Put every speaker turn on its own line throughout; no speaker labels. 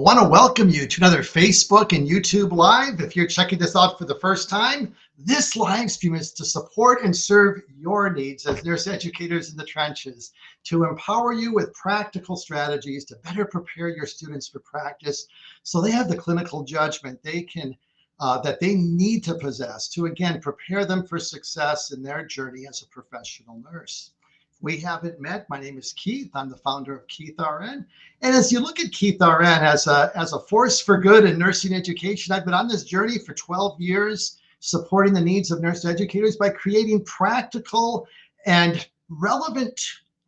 I want to welcome you to another Facebook and YouTube Live. If you're checking this out for the first time, this live stream is to support and serve your needs as nurse educators in the trenches, to empower you with practical strategies to better prepare your students for practice so they have the clinical judgment that they need to possess to, again, prepare them for success in their journey as a professional nurse. We haven't met. My name is Keith. I'm the founder of KeithRN. And as you look at KeithRN as a force for good in nursing education, I've been on this journey for 12 years, supporting the needs of nurse educators by creating practical and relevant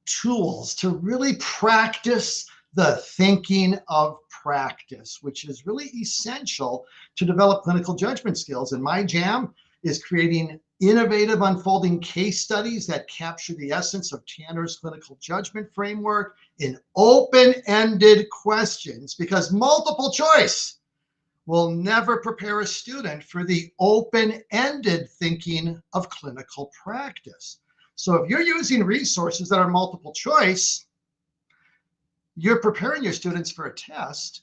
tools to really practice the thinking of practice, which is really essential to develop clinical judgment skills. And my jam is creating innovative unfolding case studies that capture the essence of Tanner's clinical judgment framework in open-ended questions, because multiple choice will never prepare a student for the open-ended thinking of clinical practice. So if you're using resources that are multiple choice, you're preparing your students for a test,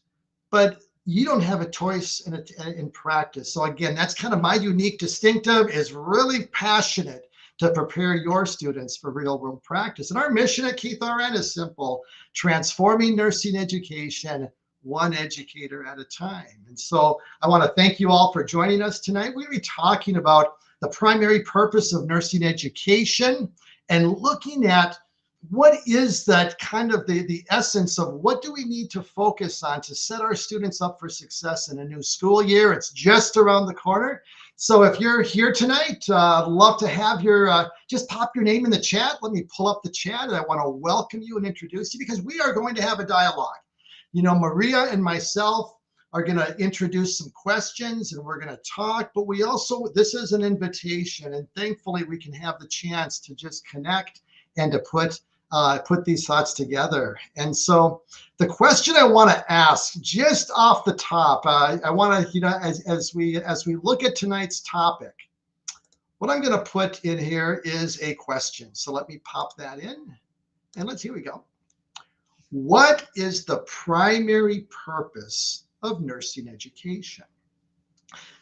but you don't have a choice in practice. So again, that's kind of my unique distinctive, is really passionate to prepare your students for real world practice. And our mission at KeithRN is simple: transforming nursing education one educator at a time. And so I want to thank you all for joining us tonight. We're going to be talking about the primary purpose of nursing education and looking at what is that kind of the essence of what do we need to focus on to set our students up for success in a new school year. It's just around the corner. So if you're here tonight, I'd love to have your, just pop your name in the chat. Let me pull up the chat, and I want to welcome you and introduce you, because we are going to have a dialogue. You know, Maria and myself are going to introduce some questions and we're going to talk, but we also, this is an invitation, and thankfully we can have the chance to just connect and to put these thoughts together. And so the question I want to ask just off the top, I want to, you know, as we look at tonight's topic, what I'm going to put in here is a question. So let me pop that in, and here we go. What is the primary purpose of nursing education?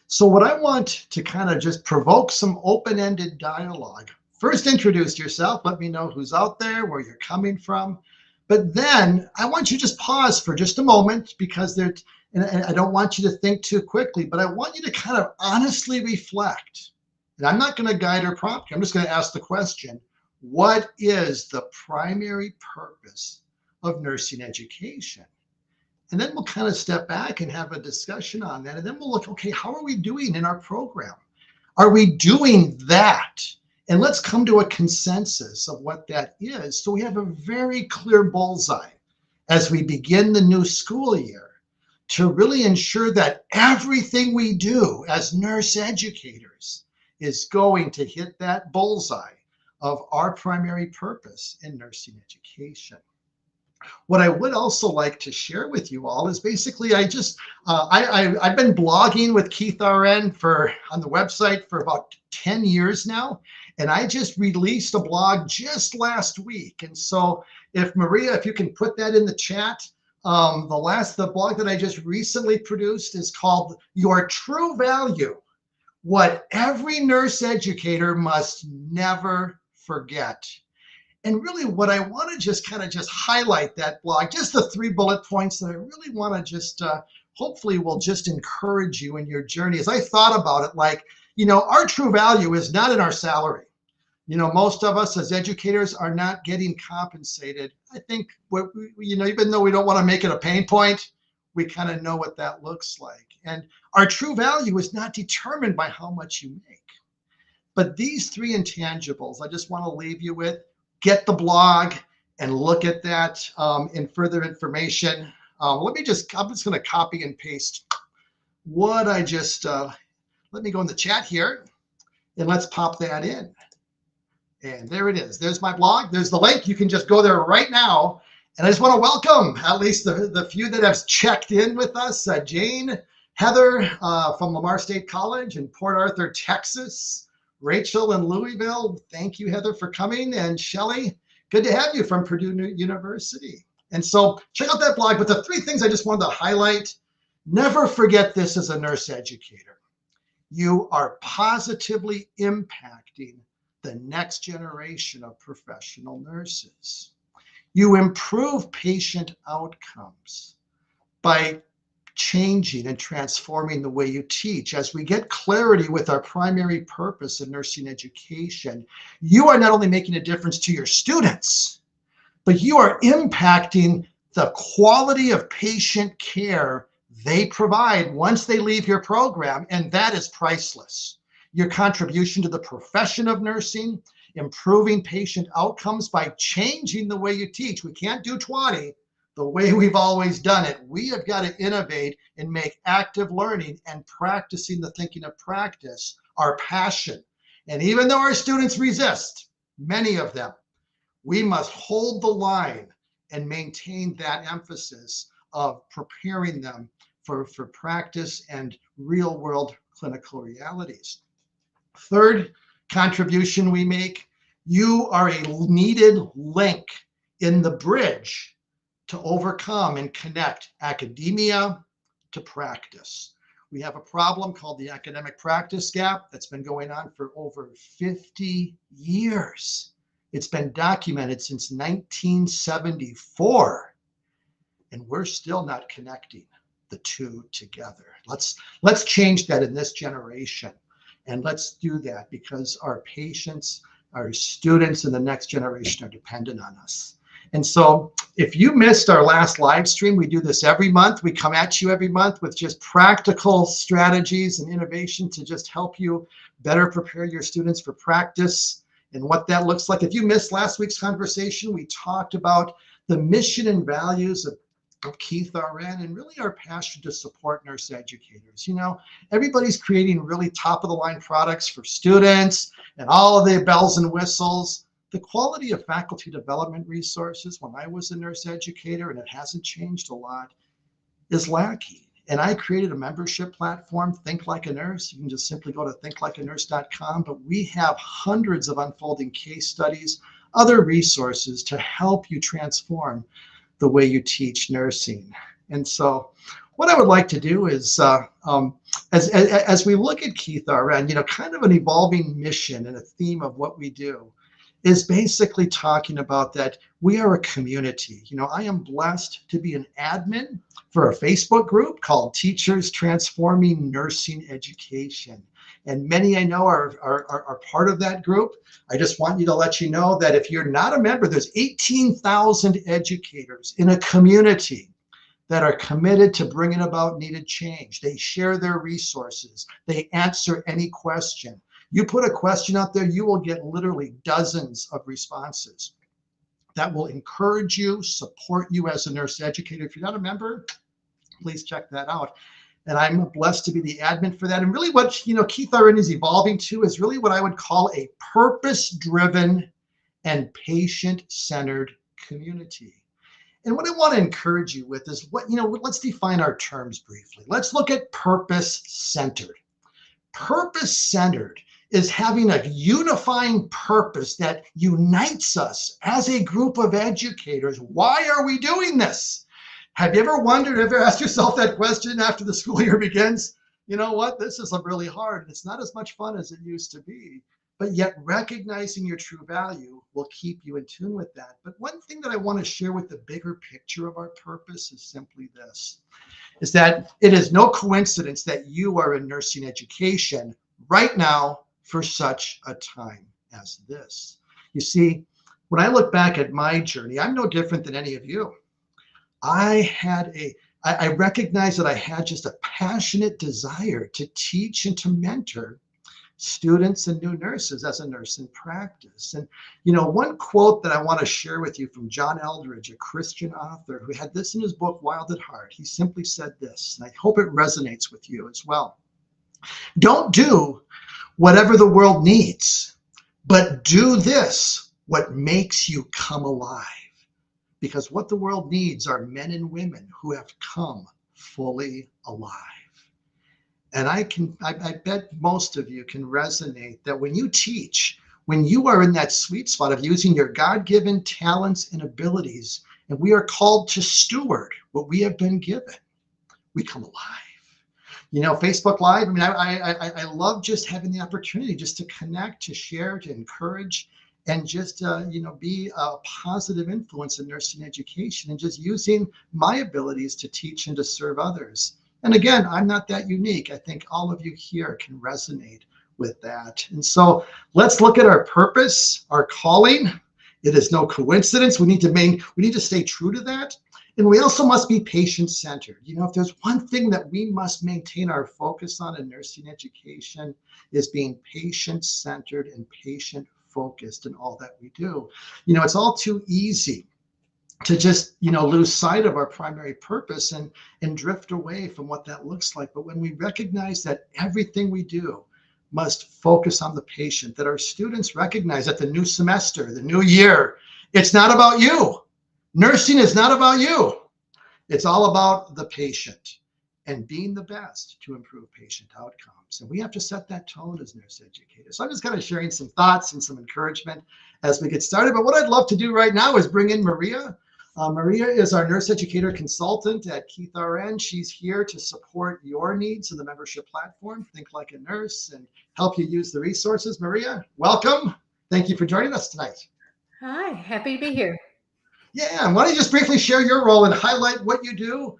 So what I want to kind of just provoke some open-ended dialogue. First, introduce yourself. Let me know who's out there, where you're coming from. But then I want you to just pause for just a moment, because and I don't want you to think too quickly, but I want you to kind of honestly reflect. And I'm not going to guide or prompt you. I'm just going to ask the question: what is the primary purpose of nursing education? And then we'll kind of step back and have a discussion on that. And then we'll look, okay, how are we doing in our program? Are we doing that? And let's come to a consensus of what that is, so we have a very clear bullseye as we begin the new school year, to really ensure that everything we do as nurse educators is going to hit that bullseye of our primary purpose in nursing education. What I would also like to share with you all is basically I've been blogging with KeithRN on the website for about 10 years now. And I just released a blog just last week. And so if Maria, if you can put that in the chat, the blog that I just recently produced is called Your True Value: What Every Nurse Educator Must Never Forget. And really what I want to just highlight that blog, just the 3 bullet points that I really want to just hopefully will just encourage you in your journey. As I thought about it, like, you know, our true value is not in our salary. You know, most of us as educators are not getting compensated. I think, you know, even though we don't want to make it a pain point, we kind of know what that looks like. And our true value is not determined by how much you make. But these 3 intangibles, I just want to leave you with. Get the blog and look at that in further information. I'm just going to copy and paste what I just, let me go in the chat here and let's pop that in. And there it is. There's my blog. There's the link. You can just go there right now. And I just want to welcome at least the few that have checked in with us. Jane, Heather from Lamar State College in Port Arthur, Texas. Rachel in Louisville. Thank you, Heather, for coming. And Shelly, good to have you from Purdue University. And so check out that blog. But the three things I just wanted to highlight, never forget this as a nurse educator. You are positively impacting the next generation of professional nurses. You improve patient outcomes by changing and transforming the way you teach. As we get clarity with our primary purpose in nursing education, you are not only making a difference to your students, but you are impacting the quality of patient care they provide once they leave your program, and that is priceless. Your contribution to the profession of nursing, improving patient outcomes by changing the way you teach. We can't do 20 the way we've always done it. We have got to innovate and make active learning and practicing the thinking of practice our passion. And even though our students resist, many of them, we must hold the line and maintain that emphasis of preparing them for practice and real world clinical realities. Third contribution we make, you are a needed link in the bridge to overcome and connect academia to practice. We have a problem called the academic practice gap that's been going on for over 50 years. It's been documented since 1974, and we're still not connecting the two together. Let's change that in this generation, and let's do that because our patients, our students in the next generation are dependent on us. And so if you missed our last live stream, we do this every month. We come at you every month with just practical strategies and innovation to just help you better prepare your students for practice and what that looks like. If you missed last week's conversation, we talked about the mission and values of KeithRN and really our passion to support nurse educators. You know, everybody's creating really top of the line products for students and all of the bells and whistles. The quality of faculty development resources when I was a nurse educator, and it hasn't changed a lot, is lacking. And I created a membership platform, Think Like a Nurse. You can just simply go to thinklikeanurse.com, but we have hundreds of unfolding case studies, other resources to help you transform the way you teach nursing. And so what I would like to do is, as we look at KeithRN, you know, kind of an evolving mission and a theme of what we do is basically talking about that we are a community. You know, I am blessed to be an admin for a Facebook group called Teachers Transforming Nursing Education. And many I know are part of that group. I just want you to let you know that if you're not a member, there's 18,000 educators in a community that are committed to bringing about needed change. They share their resources. They answer any question. You put a question out there, you will get literally dozens of responses that will encourage you, support you as a nurse educator. If you're not a member, please check that out. And I'm blessed to be the admin for that. And really what, you know, KeithRN is evolving to is really what I would call a purpose-driven and patient-centered community. And what I want to encourage you with is what, you know, let's define our terms briefly. Let's look at purpose-centered. Purpose-centered is having a unifying purpose that unites us as a group of educators. Why are we doing this? Have you ever wondered, ever asked yourself that question after the school year begins? You know what, this is really hard. It's not as much fun as it used to be, but yet recognizing your true value will keep you in tune with that. But one thing that I want to share with the bigger picture of our purpose is simply this, is that it is no coincidence that you are in nursing education right now for such a time as this. You see, when I look back at my journey, I'm no different than any of you. I recognize that I had just a passionate desire to teach and to mentor students and new nurses as a nurse in practice. And, you know, one quote that I want to share with you from John Eldredge, a Christian author who had this in his book, Wild at Heart. He simply said this, and I hope it resonates with you as well. Don't do whatever the world needs, but do this, what makes you come alive. Because what the world needs are men and women who have come fully alive. And I bet most of you can resonate that when you teach, when you are in that sweet spot of using your God-given talents and abilities and we are called to steward what we have been given. We come alive. You know, Facebook Live, I mean, I love just having the opportunity just to connect, to share, to encourage, and just, you know, be a positive influence in nursing education and just using my abilities to teach and to serve others. And again, I'm not that unique. I think all of you here can resonate with that. And so let's look at our purpose, our calling. It is no coincidence. We need to stay true to that. And we also must be patient-centered. You know, if there's one thing that we must maintain our focus on in nursing education is being patient-centered and patient-focused in all that we do. You know, it's all too easy to just, you know, lose sight of our primary purpose and drift away from what that looks like. But when we recognize that everything we do must focus on the patient, that our students recognize that the new semester, the new year, it's not about you. Nursing is not about you. It's all about the patient and being the best to improve patient outcomes. And we have to set that tone as nurse educators. So I'm just kind of sharing some thoughts and some encouragement as we get started. But what I'd love to do right now is bring in Maria. Maria is our nurse educator consultant at KeithRN. She's here to support your needs in the membership platform, Think Like a Nurse, and help you use the resources. Maria, welcome. Thank you for joining us tonight.
Hi, happy to be here.
Yeah, and why don't you just briefly share your role and highlight what you do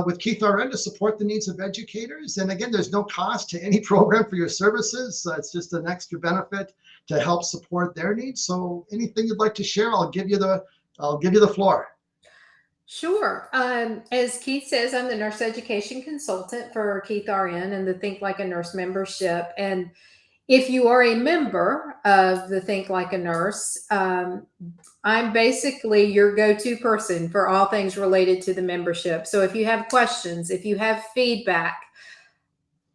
with KeithRN to support the needs of educators. And again, there's no cost to any program for your services. It's just an extra benefit to help support their needs. So anything you'd like to share, I'll give you the floor.
Sure. As Keith says, I'm the nurse education consultant for KeithRN and the Think Like a Nurse membership. And if you are a member of the Think Like a Nurse, I'm basically your go-to person for all things related to the membership. So if you have questions, if you have feedback,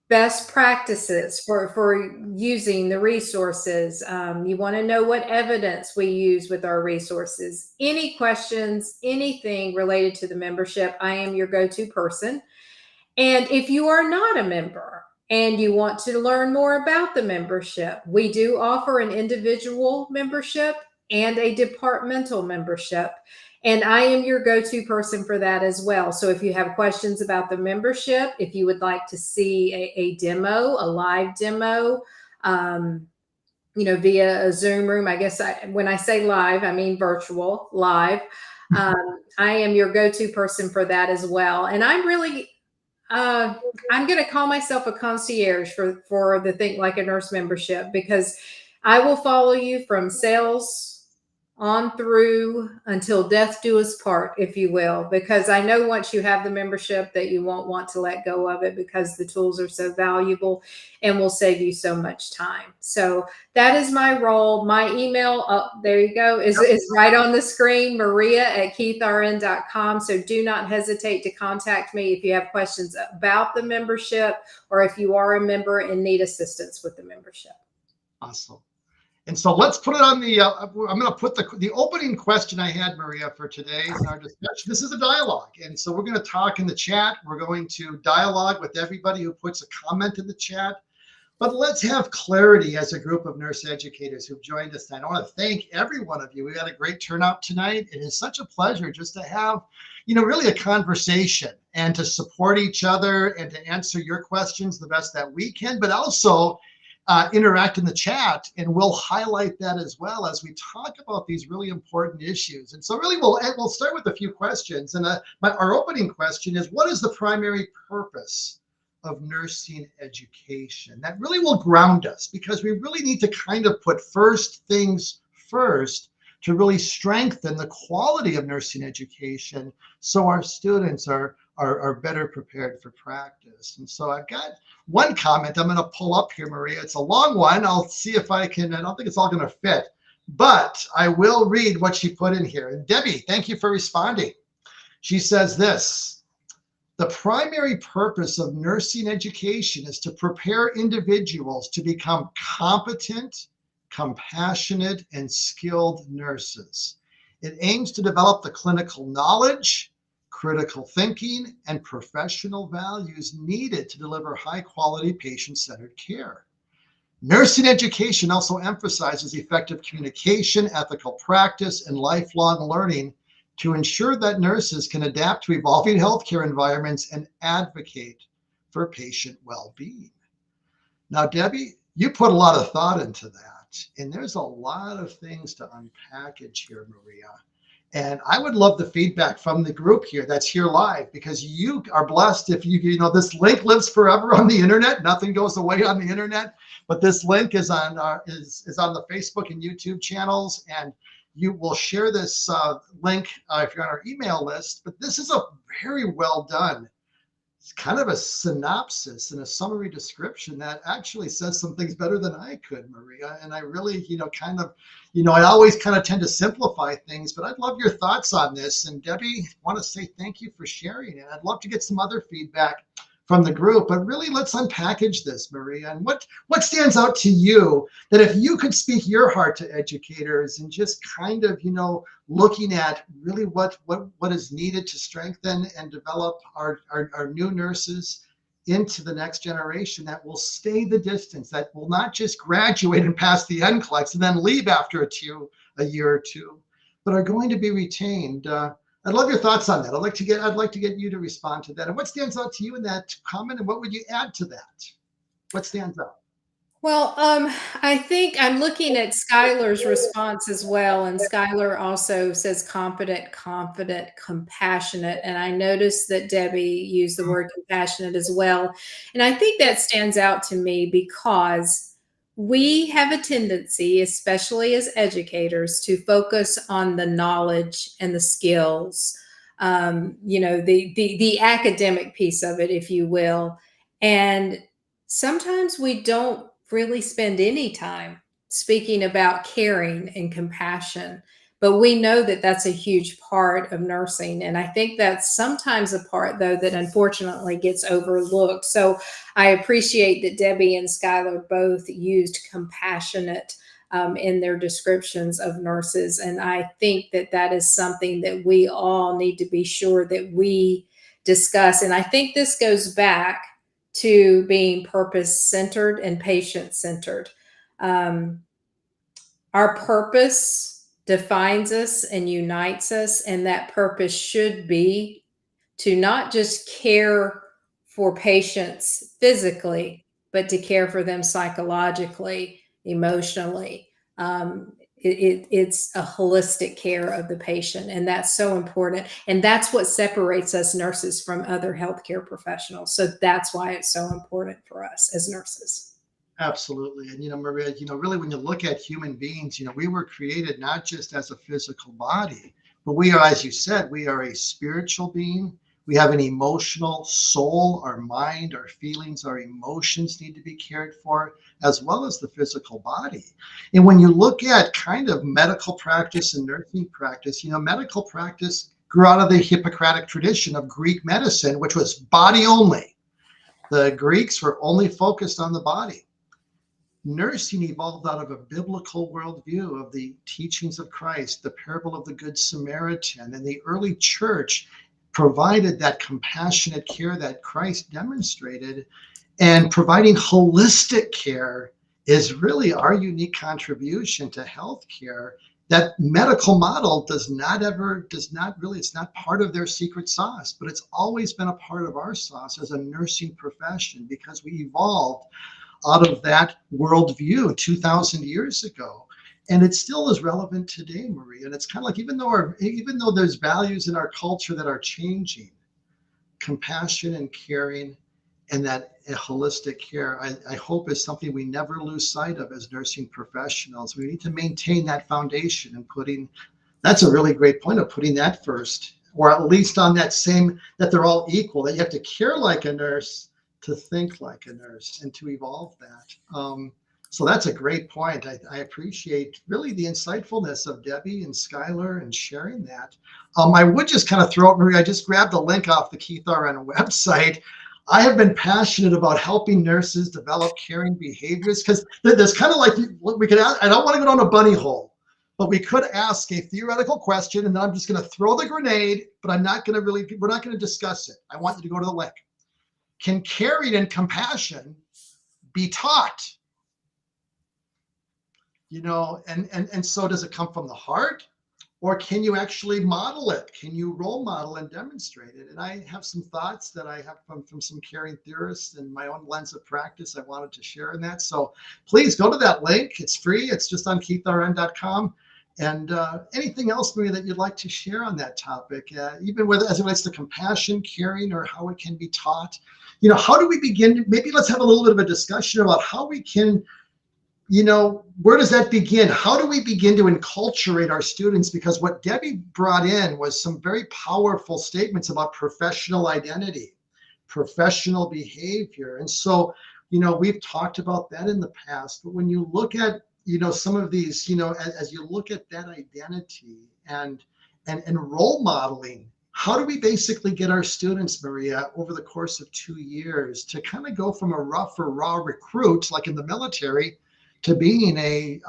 best practices for using the resources, you want to know what evidence we use with our resources, any questions, anything related to the membership, I am your go-to person. And if you are not a member and you want to learn more about the membership, we do offer an individual membership and a departmental membership. And I am your go-to person for that as well. So if you have questions about the membership, if you would like to see a demo, a live demo, you know, via a Zoom room, I guess when I say live, I mean virtual, live. I am your go-to person for that as well. And I'm really, I'm going to call myself a concierge for the Think Like a Nurse membership, because I will follow you from sales on through until death do us part, if you will, because I know once you have the membership that you won't want to let go of it, because the tools are so valuable and will save you so much time. So that is my role. My email, there you go, is right on the screen, maria@keithrn.com. So do not hesitate to contact me if you have questions about the membership or if you are a member and need assistance with the membership.
Awesome. And so let's put it on the, I'm going to put the opening question I had, Maria, for today in our discussion. This is a dialogue. And so we're going to talk in the chat. We're going to dialogue with everybody who puts a comment in the chat. But let's have clarity as a group of nurse educators who've joined us tonight. I want to thank every one of you. We had a great turnout tonight. It is such a pleasure just to have, you know, really a conversation and to support each other and to answer your questions the best that we can, but also interact in the chat, and we'll highlight that as well as we talk about these really important issues. And so really we'll start with a few questions. And our opening question is, what is the primary purpose of nursing education? That really will ground us, because we really need to kind of put first things first to really strengthen the quality of nursing education so our students are better prepared for practice. And so I've got one comment I'm going to pull up here, Maria. It's a long one. I'll see if I can. I don't think it's all going to fit, but I will read what she put in here. And Debbie, thank you for responding. She says this: the primary purpose of nursing education is to prepare individuals to become competent, compassionate, and skilled nurses. It aims to develop the clinical knowledge, critical thinking, and professional values needed to deliver high-quality, patient-centered care. Nursing education also emphasizes effective communication, ethical practice, and lifelong learning to ensure that nurses can adapt to evolving healthcare environments and advocate for patient well-being. Now, Debbie, you put a lot of thought into that, and there's a lot of things to unpackage here, Maria. And I would love the feedback from the group here that's here live, because you are blessed if you know, this link lives forever on the internet. Nothing goes away on the internet, but this link is on the Facebook and YouTube channels, and you will share this link if you're on our email list. But this is a very well done, it's kind of a synopsis and a summary description that actually says some things better than I could, Maria. And I really, I always kind of tend to simplify things, but I'd love your thoughts on this. And Debbie, I want to say thank you for sharing it. I'd love to get some other feedback from the group, but really let's unpackage this, Maria. And what stands out to you, that if you could speak your heart to educators and just kind of, looking at really what is needed to strengthen and develop our new nurses into the next generation that will stay the distance, that will not just graduate and pass the NCLEX and then leave after a year or two, but are going to be retained. I'd love your thoughts on that. I'd like to get you to respond to that. And what stands out to you in that comment, and what would you add to that? What stands out?
Well, I think I'm looking at Skylar's response as well, and Skylar also says competent, confident, compassionate, and I noticed that Debbie used the word compassionate as well, and I think that stands out to me because we have a tendency, especially as educators, to focus on the knowledge and the skills, the academic piece of it, if you will, and sometimes we don't really spend any time speaking about caring and compassion. But we know that that's a huge part of nursing. And I think that's sometimes a part, though, that unfortunately gets overlooked. So I appreciate that Debbie and Skylar both used compassionate in their descriptions of nurses. And I think that that is something that we all need to be sure that we discuss. And I think this goes back to being purpose-centered and patient-centered. Our purpose defines us and unites us, and that purpose should be to not just care for patients physically, but to care for them psychologically, emotionally. It's a holistic care of the patient, and that's so important. And that's what separates us nurses from other healthcare professionals. So that's why it's so important for us as nurses.
Absolutely. And, Maria, really when you look at human beings, we were created not just as a physical body, but we are, as you said, we are a spiritual being. We have an emotional soul, our mind, our feelings, our emotions need to be cared for, as well as the physical body. And when you look at kind of medical practice and nursing practice, medical practice grew out of the Hippocratic tradition of Greek medicine, which was body only. The Greeks were only focused on the body. Nursing evolved out of a biblical worldview of the teachings of Christ, the parable of the Good Samaritan, and the early church provided that compassionate care that Christ demonstrated. And providing holistic care is really our unique contribution to healthcare. That medical model it's not part of their secret sauce, but it's always been a part of our sauce as a nursing profession, because we evolved out of that worldview 2,000 years ago. And it still is relevant today, Maria. And it's kind of like, even though there's values in our culture that are changing, compassion and caring and that holistic care, I hope is something we never lose sight of as nursing professionals. We need to maintain that foundation and that's a really great point of putting that first, or at least on that same, that they're all equal, that you have to care like a nurse to think like a nurse and to evolve that. So that's a great point. I appreciate really the insightfulness of Debbie and Skylar and sharing that. I would just kind of throw out, Maria, I just grabbed a link off the KeithRN website. I have been passionate about helping nurses develop caring behaviors, because there's kind of like, we could ask, I don't want to go down a bunny hole, but we could ask a theoretical question, and then I'm just going to throw the grenade, but we're not going to discuss it. I want you to go to the link. Can caring and compassion be taught? And so does it come from the heart, or can you actually model it? Can you role model and demonstrate it? And I have some thoughts that I have from some caring theorists and my own lens of practice I wanted to share in that. So please go to that link. It's free. It's just on KeithRN.com. And anything else, Maria, that you'd like to share on that topic, even whether as it relates to compassion, caring, or how it can be taught? How do we begin? Maybe let's have a little bit of a discussion about how we can, where does that begin? How do we begin to enculturate our students? Because what Debbie brought in was some very powerful statements about professional identity, professional behavior. And so, we've talked about that in the past, but when you look at, some of these, as you look at that identity and role modeling, how do we basically get our students, Maria, over the course of 2 years to kind of go from a rough or raw recruit, like in the military, to being a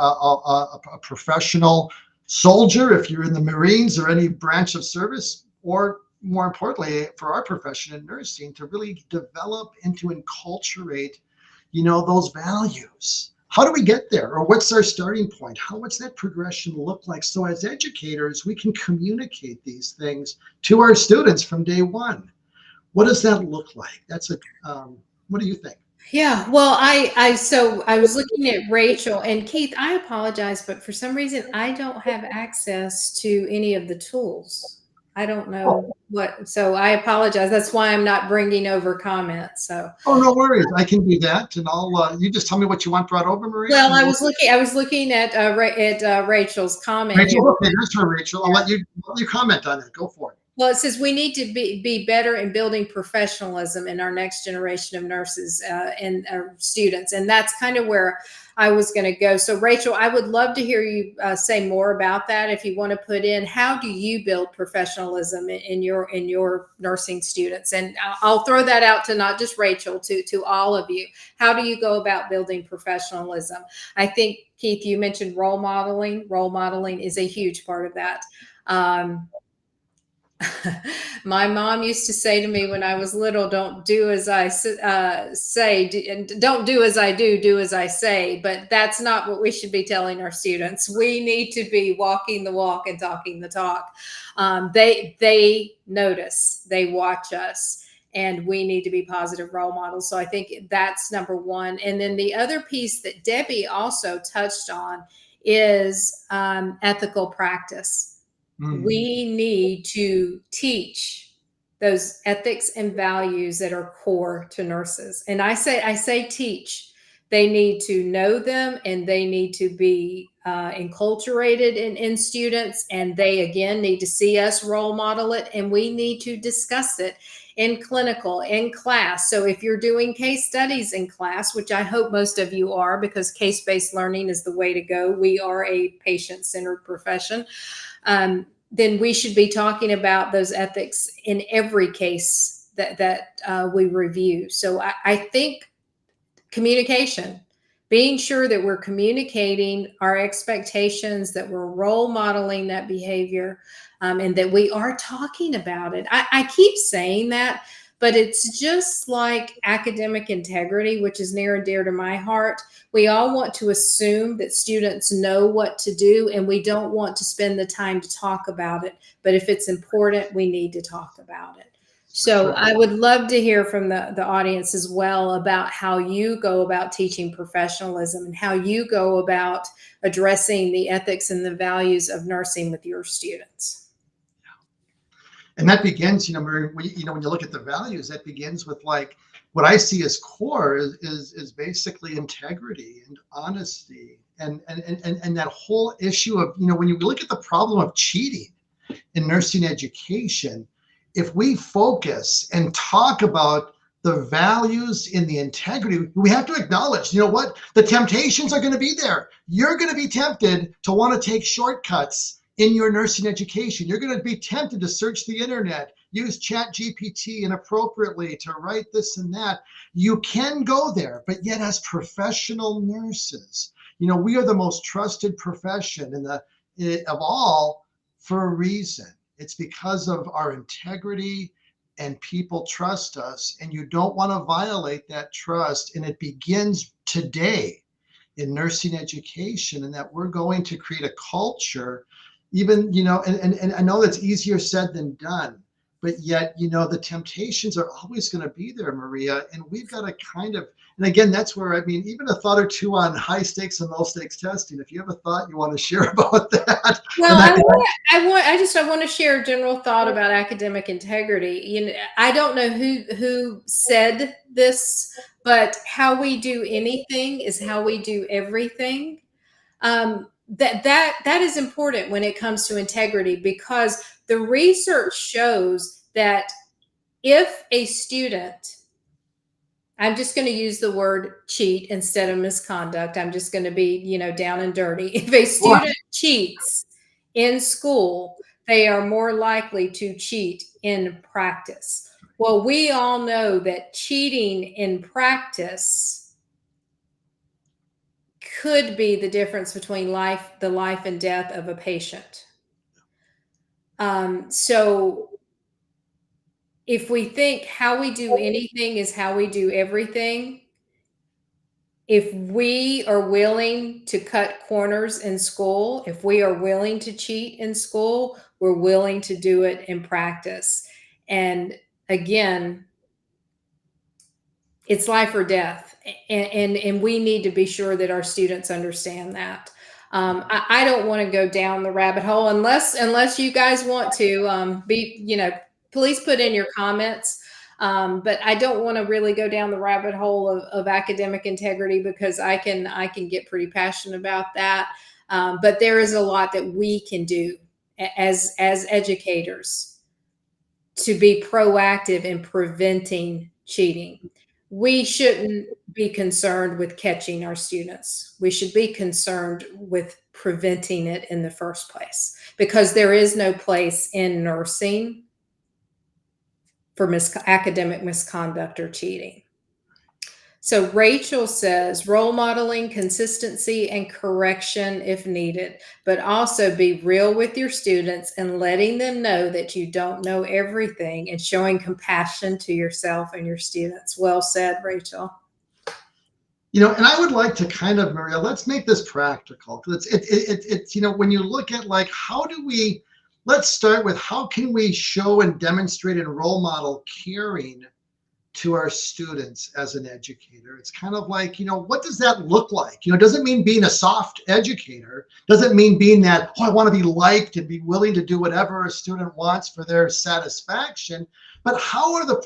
professional soldier, if you're in the Marines or any branch of service, or more importantly, for our profession in nursing, to really develop and to enculturate, those values? How do we get there? Or what's our starting point? What's that progression look like? So as educators, we can communicate these things to our students from day one. What does that look like? What do you think?
Yeah, well, I was looking at Rachel and Keith. I apologize, but for some reason I don't have access to any of the tools. I don't know so I apologize. That's why I'm not bringing over comments. So,
Oh, no worries. I can do that, and you just tell me what you want brought over, Maria.
well, I was looking at Rachel's comment.
Rachel, okay, there's her, Rachel. I'll let you comment on it. Go for it.
Well, it says we need to be better in building professionalism in our next generation of nurses and students. And that's kind of where I was going to go. So, Rachel, I would love to hear you say more about that. If you want to put in, how do you build professionalism in your nursing students? And I'll throw that out to not just Rachel, to all of you. How do you go about building professionalism? I think, Keith, you mentioned role modeling. Role modeling is a huge part of that. My mom used to say to me when I was little, don't do as I say, and don't do as I do as I say. But that's not what we should be telling our students. We need to be walking the walk and talking the talk. They notice, they watch us, and we need to be positive role models. So I think that's number one. And then the other piece that Debbie also touched on is ethical practice. We need to teach those ethics and values that are core to nurses. And I say teach. They need to know them, and they need to be enculturated in students. And they, again, need to see us role model it. And we need to discuss it in clinical, in class. So if you're doing case studies in class, which I hope most of you are, because case-based learning is the way to go. We are a patient-centered profession. Then we should be talking about those ethics in every case that we review. So I think communication, being sure that we're communicating our expectations, that we're role modeling that behavior, and that we are talking about it. I keep saying that, but it's just like academic integrity, which is near and dear to my heart. We all want to assume that students know what to do, and we don't want to spend the time to talk about it. But if it's important, we need to talk about it. So I would love to hear from the audience as well about how you go about teaching professionalism and how you go about addressing the ethics and the values of nursing with your students.
And that begins, Maria, when you look at the values, that begins with like what I see as core is basically integrity and honesty and that whole issue of, when you look at the problem of cheating in nursing education, if we focus and talk about the values in the integrity, we have to acknowledge, what? The temptations are going to be there. You're going to be tempted to want to take shortcuts in your nursing education. You're going to be tempted to search the internet, use Chat GPT inappropriately to write this and that. You can go there, but yet as professional nurses, we are the most trusted profession of all for a reason. It's because of our integrity, and people trust us, and you don't want to violate that trust. And it begins today in nursing education, and that we're going to create a culture even, and I know that's easier said than done, but yet, the temptations are always going to be there, Maria. And we've got to kind of, and again, that's where, I mean, even a thought or two on high stakes and low stakes testing, if you have a thought you want to share about that.
Well, I want to share a general thought about academic integrity. I don't know who said this, but how we do anything is how we do everything. That is important when it comes to integrity, because the research shows that if a student, I'm just going to use the word cheat instead of misconduct. I'm just going to be, down and dirty. If a student cheats in school, they are more likely to cheat in practice. Well, we all know that cheating in practice could be the difference between the life and death of a patient. So if we think how we do anything is how we do everything, if we are willing to cut corners in school, if we are willing to cheat in school, we're willing to do it in practice. And again, it's life or death. And we need to be sure that our students understand that. I don't want to go down the rabbit hole unless you guys want to please put in your comments. But I don't want to really go down the rabbit hole of academic integrity, because I can get pretty passionate about that. But there is a lot that we can do as educators to be proactive in preventing cheating. We shouldn't be concerned with catching our students. We should be concerned with preventing it in the first place, because there is no place in nursing for academic misconduct or cheating. So Rachel says, role modeling, consistency, and correction if needed, but also be real with your students and letting them know that you don't know everything, and showing compassion to yourself and your students. Well said, Rachel.
And I would like to kind of, Maria, let's make this practical. It's when you look at let's start with how can we show and demonstrate and role model caring to our students as an educator. It's kind of like, what does that look like? It doesn't mean being a soft educator. Doesn't mean being that, I want to be liked and be willing to do whatever a student wants for their satisfaction. But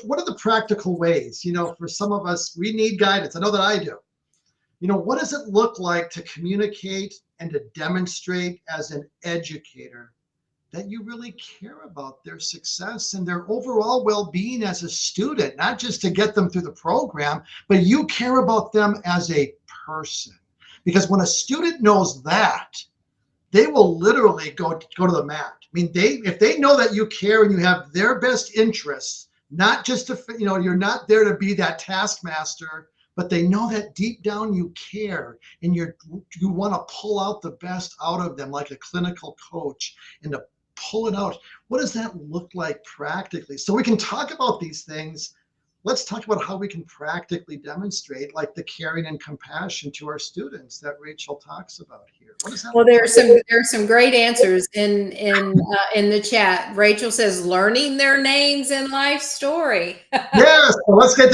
what are the practical ways? For some of us, we need guidance. I know that I do. What does it look like to communicate and to demonstrate as an educator that you really care about their success and their overall well-being as a student, not just to get them through the program, but you care about them as a person? Because when a student knows that, they will literally go to the mat. I mean, if they know that you care and you have their best interests, not just to, you're not there to be that taskmaster, but they know that deep down you care and you want to pull out the best out of them like a clinical coach, and to pull it out. What does that look like practically? So we can talk about these things. Let's talk about how we can practically demonstrate like the caring and compassion to our students that Rachel talks about here. What does that
Well, there are some great answers in the chat. Rachel says, learning their names and life story.
Yes, well, let's get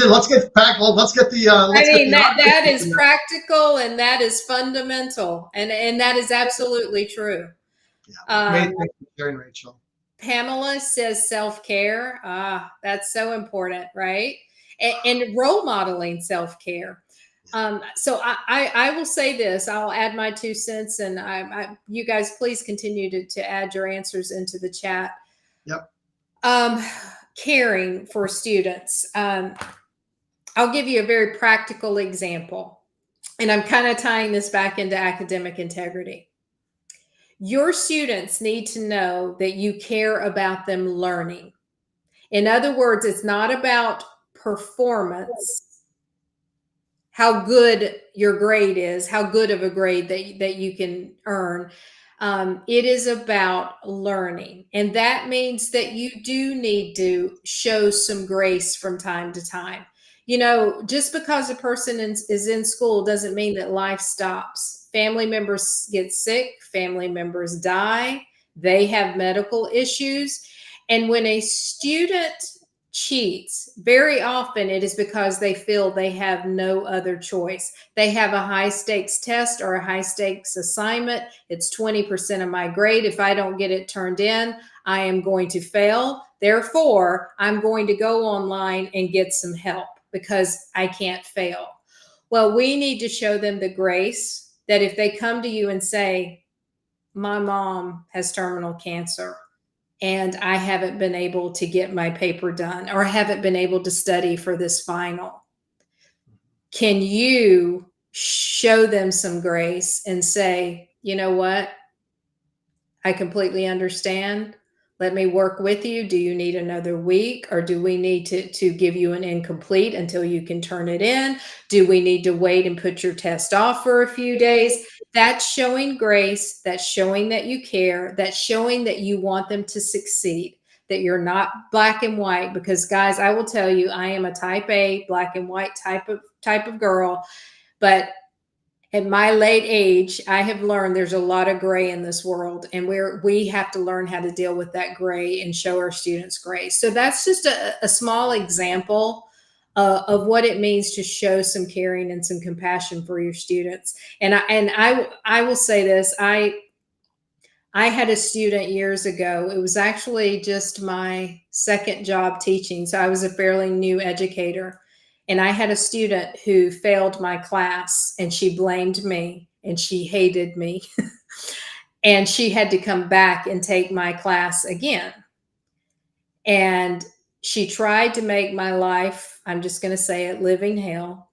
back.
That is practical, and that is fundamental, and that is absolutely true.
Yeah. Thanks for sharing, Rachel.
Pamela says self-care. That's so important, right? And role modeling self-care. So I will say this. I'll add my 2 cents, and you guys please continue to add your answers into the chat.
Yep.
Caring for students. I'll give you a very practical example, and I'm kind of tying this back into academic integrity. Your students need to know that you care about them learning. In other words, it's not about performance, how good your grade is, how good of a grade that you can earn. It is about learning. And that means that you do need to show some grace from time to time. Just because a person is in school doesn't mean that life stops. Family members get sick, family members die, They have medical issues. And when a student cheats, very often it is because they feel they have no other choice. They have a high stakes test or a high stakes assignment. It's 20% of my grade. If I don't get it turned in, I am going to fail. Therefore, I'm going to go online and get some help because I can't fail. Well, we need to show them the grace that if they come to you and say, my mom has terminal cancer, and I haven't been able to get my paper done or haven't been able to study for this final. Can you show them some grace and say, you know what? I completely understand. Let me work with you. Do you need another week, or do we need to give you an incomplete until you can turn it in? Do we need to wait and put your test off for a few days? That's showing grace. That's showing that you care. That's showing that you want them to succeed, that you're not black and white. Because guys, I will tell you, I am a type A, black and white type of girl. But at my late age, I have learned there's a lot of gray in this world, and we have to learn how to deal with that gray and show our students grace. So that's just a small example of what it means to show some caring and some compassion for your students. And I will say this: I had a student years ago. It was actually just my second job teaching, so I was a fairly new educator. And I had a student who failed my class, and she blamed me and she hated me. And she had to come back and take my class again. And she tried to make my life, I'm just going to say it, living hell.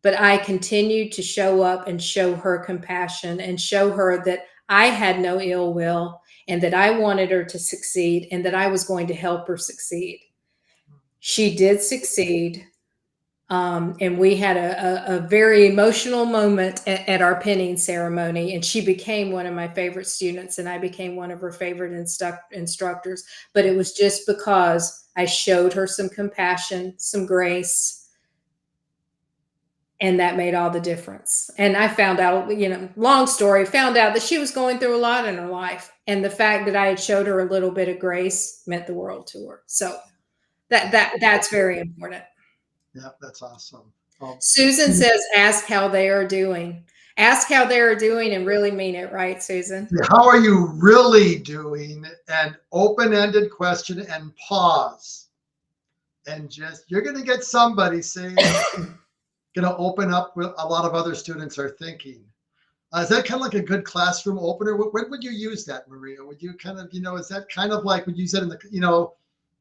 But I continued to show up and show her compassion and show her that I had no ill will and that I wanted her to succeed and that I was going to help her succeed. She did succeed. And we had a very emotional moment at our pinning ceremony, and she became one of my favorite students, and I became one of her favorite instructors. But it was just because I showed her some compassion, some grace, and that made all the difference. And I found out, long story, found out that she was going through a lot in her life, and the fact that I had showed her a little bit of grace meant the world to her. So that's very important.
Yeah, that's awesome.
Susan says, ask how they are doing. Ask how they are doing and really mean it, right, Susan?
How are you really doing? An open-ended question, and pause. And just, you're going to get somebody saying, going to open up what a lot of other students are thinking. Is that kind of like a good classroom opener? When would you use that, Maria? Would you kind of, is that kind of like, would you use that in the,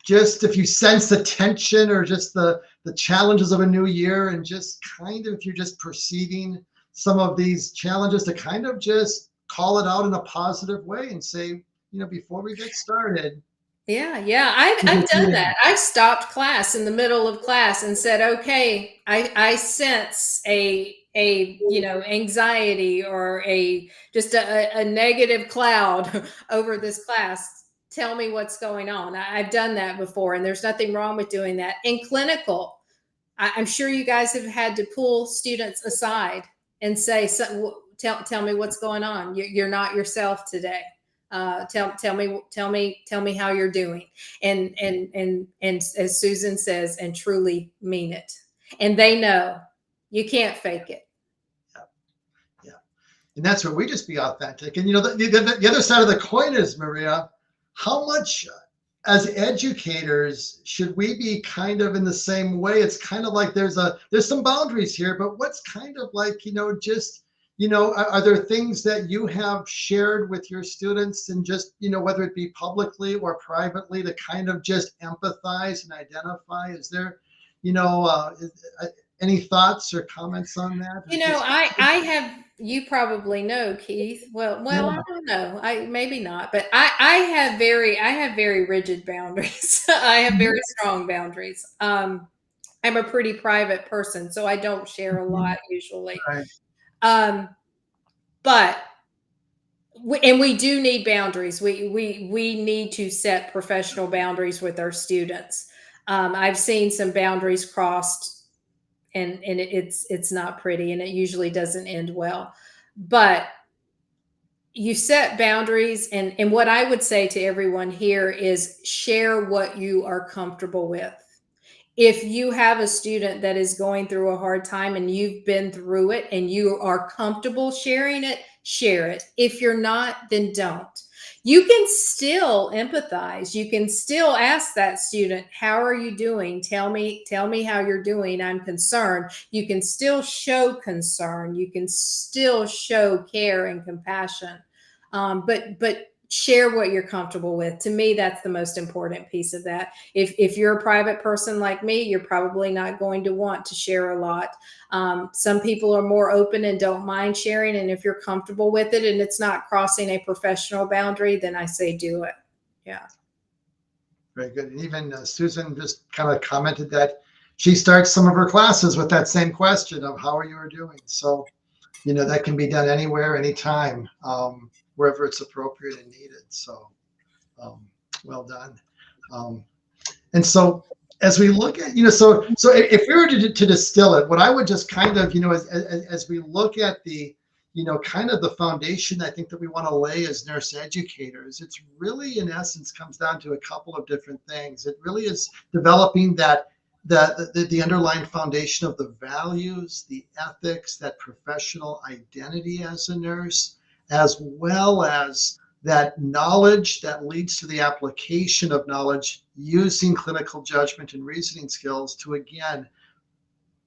just if you sense the tension or just the challenges of a new year, and just kind of, if you're just perceiving some of these challenges, to kind of just call it out in a positive way and say, before we get started.
Yeah. I've done that. I've stopped class in the middle of class and said, okay, I sense a anxiety or just a negative cloud over this class. Tell me what's going on. I've done that before, and there's nothing wrong with doing that. In clinical, I'm sure you guys have had to pull students aside and say, tell me what's going on. You're not yourself today. Tell me how you're doing. And as Susan says, and truly mean it. And they know you can't fake it.
Yeah. And that's where we just be authentic. And the other side of the coin is, Maria, how much as educators should we be kind of in the same way? It's kind of like there's some boundaries here, but what's kind of like, are there things that you have shared with your students, and just, whether it be publicly or privately, to kind of just empathize and identify? Is there, any thoughts or comments on that?
I have, you probably know, Keith. Well,
Yeah.
I don't know. Maybe not, but I have very rigid boundaries. I have very strong boundaries. I'm a pretty private person, so I don't share a lot usually.
Right.
But we do need boundaries. We need to set professional boundaries with our students. I've seen some boundaries crossed, and it's not pretty, and it usually doesn't end well. But you set boundaries, and what I would say to everyone here is share what you are comfortable with. If you have a student that is going through a hard time and you've been through it and you are comfortable sharing it, share it. If you're not, then don't. You can still empathize. You can still ask that student, how are you doing? Tell me how you're doing. I'm concerned. You can still show concern. You can still show care and compassion. But share what you're comfortable with. To me, that's the most important piece of that. If you're a private person like me, you're probably not going to want to share a lot. Some people are more open and don't mind sharing. And if you're comfortable with it and it's not crossing a professional boundary, then I say do it. Yeah.
Very good. And even Susan just kind of commented that she starts some of her classes with that same question of how are you doing? So, that can be done anywhere, anytime, wherever it's appropriate and needed. So, well done. And so as we look at, so if we were to distill it, what I would just kind of, as we look at the, kind of the foundation I think that we want to lay as nurse educators, it's really in essence comes down to a couple of different things. It really is developing that the underlying foundation of the values, the ethics, that professional identity as a nurse, as well as that knowledge that leads to the application of knowledge using clinical judgment and reasoning skills to, again,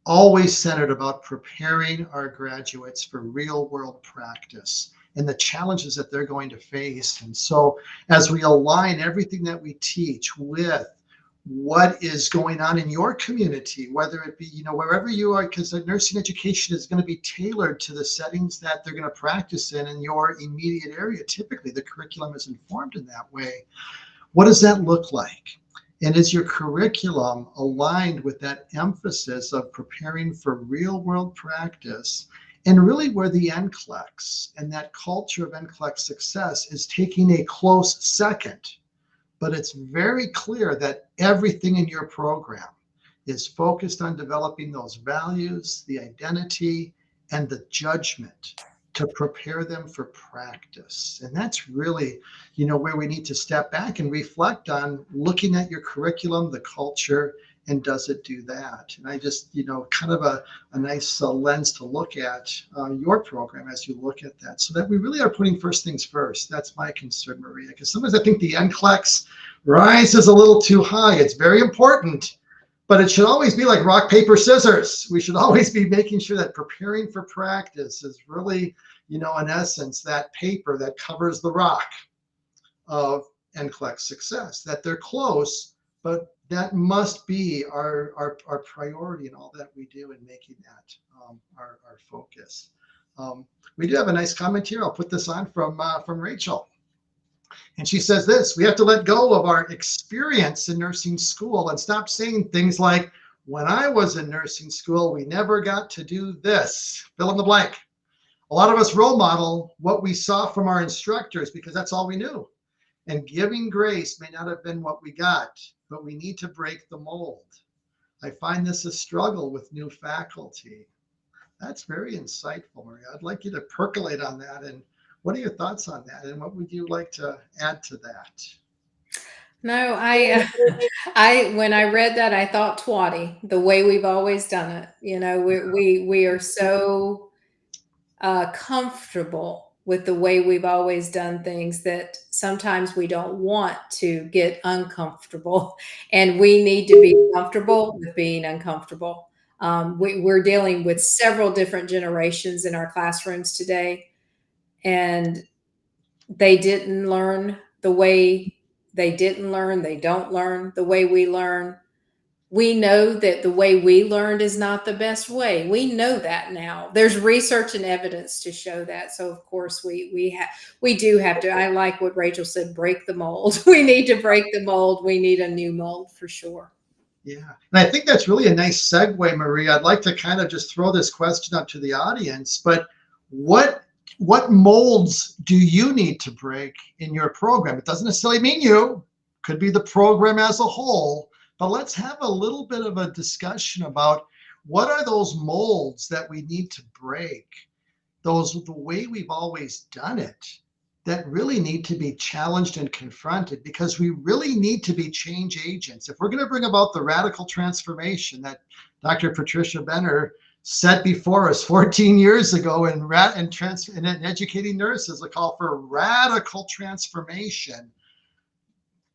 always centered about preparing our graduates for real world practice and the challenges that they're going to face. And so as we align everything that we teach with what is going on in your community, whether it be, wherever you are, because the nursing education is going to be tailored to the settings that they're going to practice in your immediate area. Typically, the curriculum is informed in that way. What does that look like? And is your curriculum aligned with that emphasis of preparing for real world practice, and really where the NCLEX and that culture of NCLEX success is taking a close second? But it's very clear that everything in your program is focused on developing those values, the identity, and the judgment to prepare them for practice. And that's really, where we need to step back and reflect on looking at your curriculum, the culture, and does it do that? And I just, kind of a nice lens to look at your program as you look at that, so that we really are putting first things first. That's my concern, Maria, because sometimes I think the NCLEX rises a little too high. It's very important, but it should always be like rock, paper, scissors. We should always be making sure that preparing for practice is really, in essence, that paper that covers the rock of NCLEX success, that they're close, but that must be our priority in all that we do, in making that our focus. We do have a nice comment here. I'll put this on from Rachel. And she says this: we have to let go of our experience in nursing school and stop saying things like, when I was in nursing school, we never got to do this. Fill in the blank. A lot of us role model what we saw from our instructors because that's all we knew. And giving grace may not have been what we got, but we need to break the mold. I find this a struggle with new faculty. That's very insightful, Maria. I'd like you to percolate on that. And what are your thoughts on that? And what would you like to add to that?
No, I when I read that, I thought twatty, the way we've always done it. We are so comfortable with the way we've always done things that sometimes we don't want to get uncomfortable, and we need to be comfortable with being uncomfortable. We're dealing with several different generations in our classrooms today, and they didn't learn the way they don't learn the way we learn. We know that the way we learned is not the best way. We know that now. There's research and evidence to show that. So of course we do have to. I like what Rachel said, break the mold. We need to break the mold. We need a new mold for sure.
Yeah. And I think that's really a nice segue, Maria. I'd like to kind of just throw this question up to the audience, but what molds do you need to break in your program? It doesn't necessarily mean you, could be the program as a whole. But let's have a little bit of a discussion about what are those molds that we need to break, the way we've always done it, that really need to be challenged and confronted, because we really need to be change agents. If we're going to bring about the radical transformation that Dr. Patricia Benner set before us 14 years ago in educating nurses, a call for radical transformation,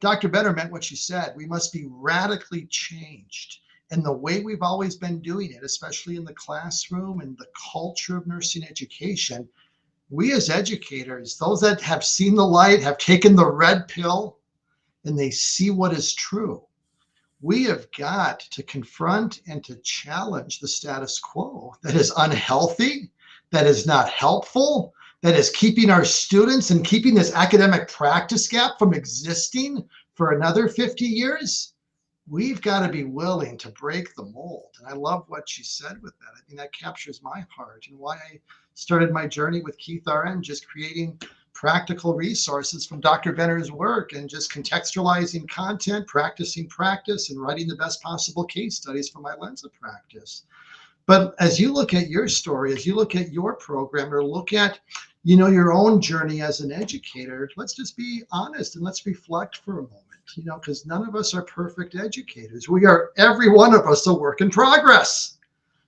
Dr. Benner meant what she said. We must be radically changed. And the way we've always been doing it, especially in the classroom and the culture of nursing education, we as educators, those that have seen the light, have taken the red pill, and they see what is true, we have got to confront and to challenge the status quo that is unhealthy, that is not helpful, that is keeping our students and keeping this academic practice gap from existing for another 50 years. We've got to be willing to break the mold. And I love what she said with that. I think that captures my heart and why I started my journey with KeithRN, just creating practical resources from Dr. Benner's work and just contextualizing content, practicing practice, and writing the best possible case studies from my lens of practice. But as you look at your story, as you look at your program, or look at, your own journey as an educator, let's just be honest and let's reflect for a moment, because none of us are perfect educators. We are, every one of us, a work in progress.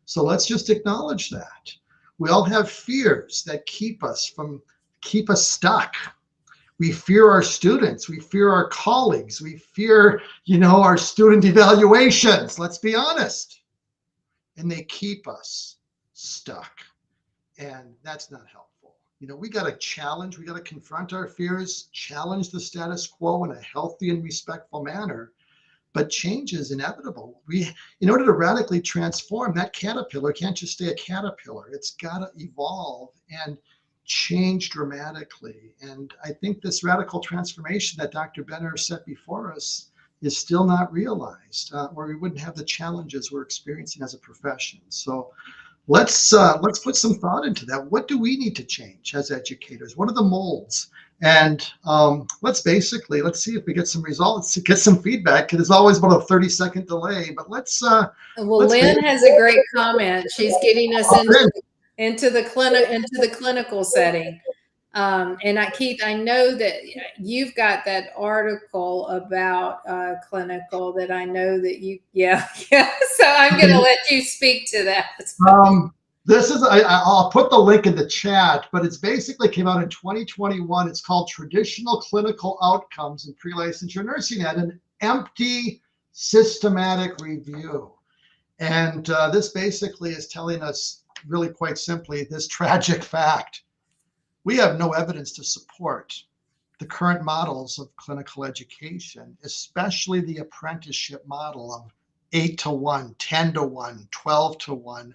So let's just acknowledge that. We all have fears that keep us stuck. We fear our students. We fear our colleagues. We fear, our student evaluations. Let's be honest. And they keep us stuck. And that's not helpful. We got to challenge, we got to confront our fears, challenge the status quo in a healthy and respectful manner. But change is inevitable. In order to radically transform, that caterpillar can't just stay a caterpillar. It's got to evolve and change dramatically. And I think this radical transformation that Dr. Benner set before us is still not realized, or we wouldn't have the challenges we're experiencing as a profession. So let's put some thought into that. What do we need to change as educators? What are the molds? And let's see if we get some results, get some feedback. There's always about a 30-second delay, but let's.
Well, Lynn has a great comment. She's getting us into the clinical setting. And Keith, I know that you've got that article about clinical that I know that yeah. So I'm going to let you speak to that.
This is, I'll put the link in the chat, but it's basically came out in 2021. It's called Traditional Clinical Outcomes in Pre-Licensure Nursing Ed, an empty systematic review. And this basically is telling us really quite simply this tragic fact. We have no evidence to support the current models of clinical education, especially the apprenticeship model of 8-to-1, 10-to-1, 12-to-1,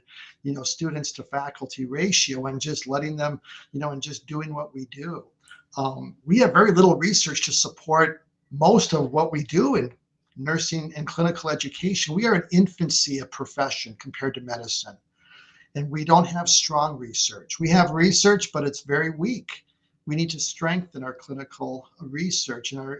students to faculty ratio, and just letting them, and just doing what we do. We have very little research to support most of what we do in nursing and clinical education. We are an infancy of profession compared to medicine. And we don't have strong research. We have research, but it's very weak. We need to strengthen our clinical research and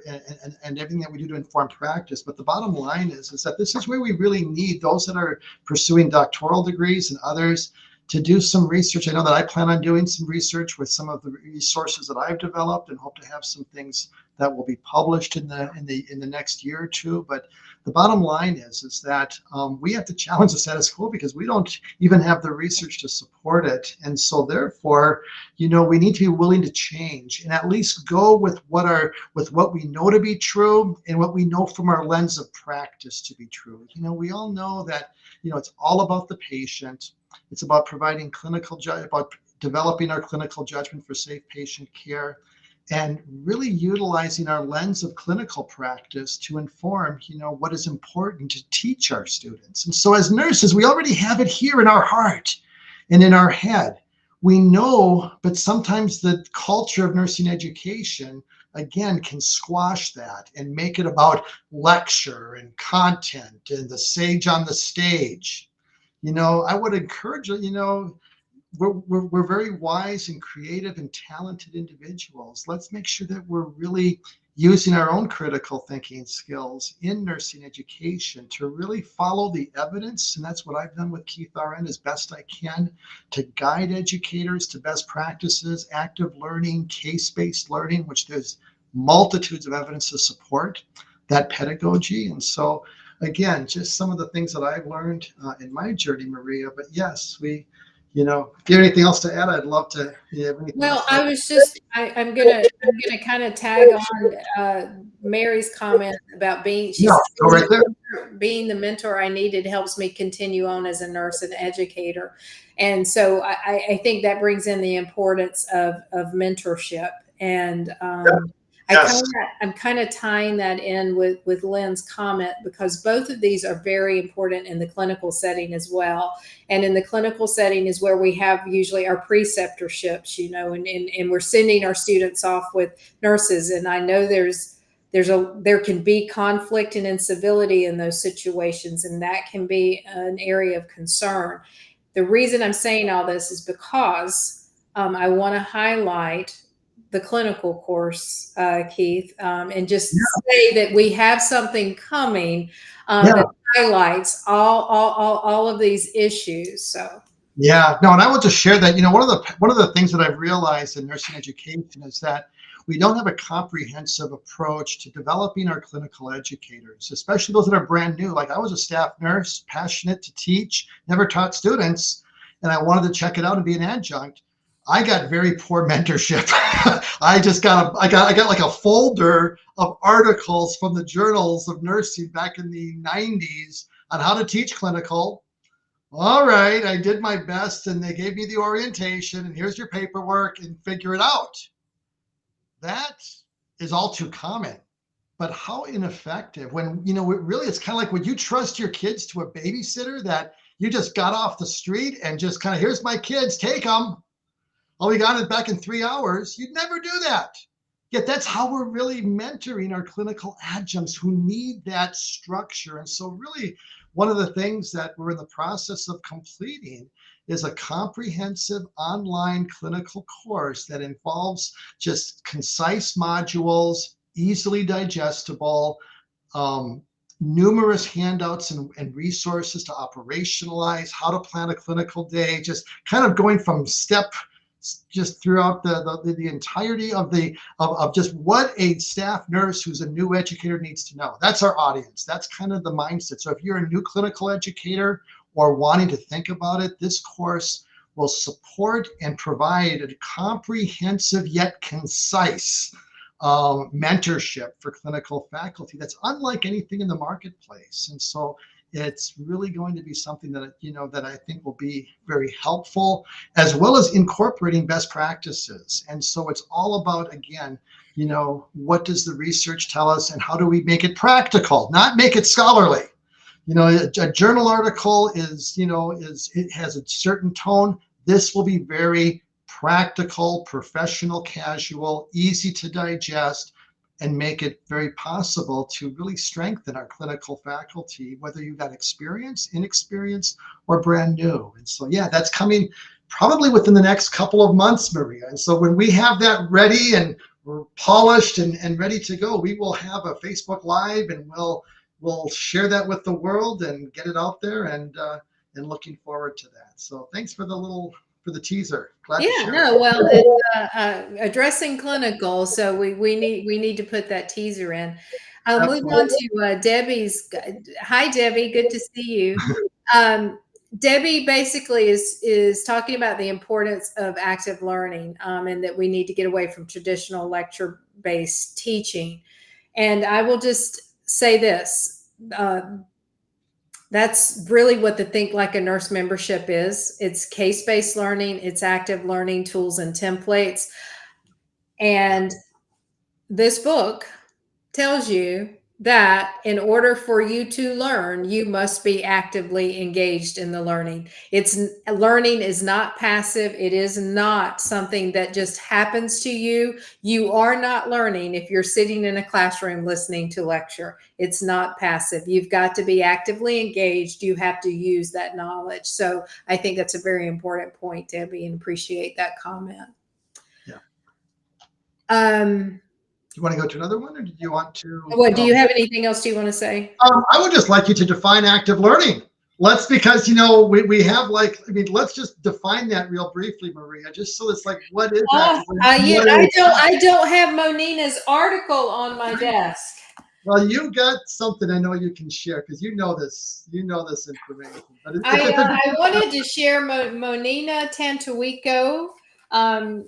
everything that we do to inform practice. But the bottom line is that this is where we really need those that are pursuing doctoral degrees and others to do some research. I know that I plan on doing some research with some of the resources that I've developed, and hope to have some things that will be published in the next year or two. But the bottom line is that we have to challenge the status quo, because we don't even have the research to support it. And so therefore, we need to be willing to change and at least go with what we know to be true and what we know from our lens of practice to be true. We all know that, it's all about the patient. It's about providing about developing our clinical judgment for safe patient care, and really utilizing our lens of clinical practice to inform, what is important to teach our students. And so as nurses, we already have it here in our heart and in our head. We know, but sometimes the culture of nursing education, again, can squash that and make it about lecture and content and the sage on the stage. I would encourage, we're very wise and creative and talented individuals. Let's make sure that we're really using our own critical thinking skills in nursing education to really follow the evidence. And that's what I've done with KeithRN as best I can to guide educators to best practices, active learning, case-based learning, which there's multitudes of evidence to support that pedagogy. And so, again, just some of the things that I've learned in my journey, Maria. But yes, if you have anything else to add, I'd love to.
Well, I'm gonna kind of tag on Mary's comment about being. She
Yeah,
said
go right there.
being the mentor I needed helps me continue on as a nurse and educator, and so I think that brings in the importance of mentorship. And
Yes.
I'm kind of tying that in with Lynn's comment, because both of these are very important in the clinical setting as well. And in the clinical setting is where we have usually our preceptorships, and we're sending our students off with nurses. And I know there can be conflict and incivility in those situations, and that can be an area of concern. The reason I'm saying all this is because I want to highlight the clinical course, Keith, and just say that we have something coming that highlights all of these issues. So.
Yeah, no, and I want to share that, one of the things that I've realized in nursing education is that we don't have a comprehensive approach to developing our clinical educators, especially those that are brand new. Like, I was a staff nurse, passionate to teach, never taught students, and I wanted to check it out and be an adjunct. I got very poor mentorship. I got like a folder of articles from the journals of nursing back in the 90s on how to teach clinical. All right, I did my best, and they gave me the orientation, and here's your paperwork, and figure it out. That is all too common. But how ineffective when, really, it's kind of like, would you trust your kids to a babysitter that you just got off the street and just kind of, here's my kids, take them. Oh, we got it back in 3 hours. You'd never do that. Yet that's how we're really mentoring our clinical adjuncts who need that structure. And so really, one of the things that we're in the process of completing is a comprehensive online clinical course that involves just concise modules, easily digestible, numerous handouts and resources to operationalize how to plan a clinical day, just kind of going from step just throughout the entirety of just what a staff nurse who's a new educator needs to know. That's our audience. That's kind of the mindset. So if you're a new clinical educator or wanting to think about it, this course will support and provide a comprehensive yet concise mentorship for clinical faculty that's unlike anything in the marketplace. And so it's really going to be something that, that I think will be very helpful, as well as incorporating best practices. And so it's all about, again, what does the research tell us, and how do we make it practical, not make it scholarly? A journal article it has a certain tone. This will be very practical, professional, casual, easy to digest, and make it very possible to really strengthen our clinical faculty, whether you've got experience, inexperience, or brand new. And so, yeah, that's coming probably within the next couple of months, Maria. And so when we have that ready and we're polished and ready to go, we will have a Facebook Live, and we'll share that with the world and get it out there, and looking forward to that. So thanks for the teaser. Glad to share it.
Well, it's addressing clinical, so we need to put that teaser in. I'll move on to Debbie's. Hi, Debbie. Good to see you. Debbie basically is talking about the importance of active learning, and that we need to get away from traditional lecture-based teaching. And I will just say this. That's really what the Think Like a Nurse membership is. It's case-based learning, it's active learning tools and templates. And this book tells you that in order for you to learn, you must be actively engaged in the learning. Learning is not passive. It is not something that just happens to you. You are not learning if you're sitting in a classroom listening to lecture. It's not passive. You've got to be actively engaged. You have to use that knowledge. So I think that's a very important point, Debbie, and appreciate that comment.
Yeah. you want to go to another one, or do you want to?
What, do you have anything else you want to say?
I would just like you to define active learning. Because we have let's just define that real briefly, Maria, just so it's like, what is active learning?
Yeah, I don't have Monina's article on my desk.
Well, you got something I know you can share because you know this information. But
I wanted to share Monina Tantuico.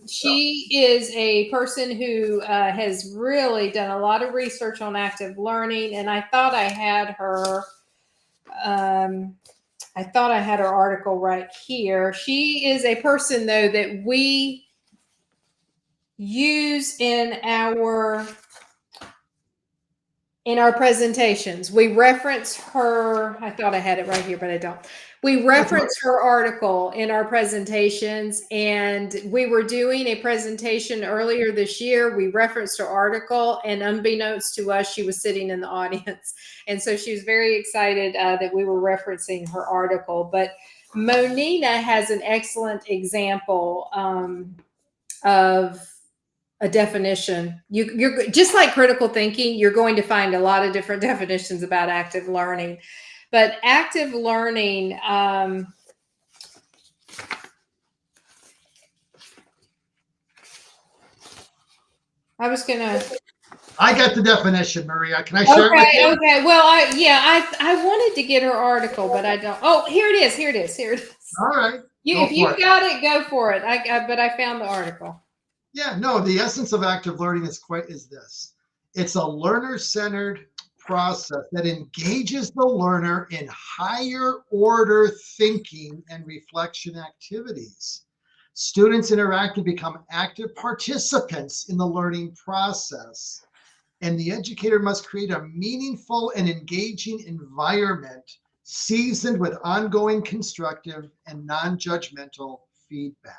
She is a person who has really done a lot of research on active learning, and I thought I had her. I thought I had her article right here. She is a person, though, that we use in our presentations. We reference her. I thought I had it right here, but I don't. We reference her article in our presentations, and we were doing a presentation earlier this year. We referenced her article, and unbeknownst to us, she was sitting in the audience. And so she was very excited that we were referencing her article. But Monina has an excellent example of a definition. You're just like critical thinking, you're going to find a lot of different definitions about active learning. But active learning, I
got the definition, Maria. Can I share it with you?
Okay. Well, I wanted to get her article, but I don't. Oh, here it is.
All right.
If you got it, go for it. But I found the article.
Yeah, no, the essence of active learning is this. It's a learner-centered process that engages the learner in higher order thinking and reflection activities. Students interact and become active participants in the learning process. And the educator must create a meaningful and engaging environment seasoned with ongoing constructive and non-judgmental feedback.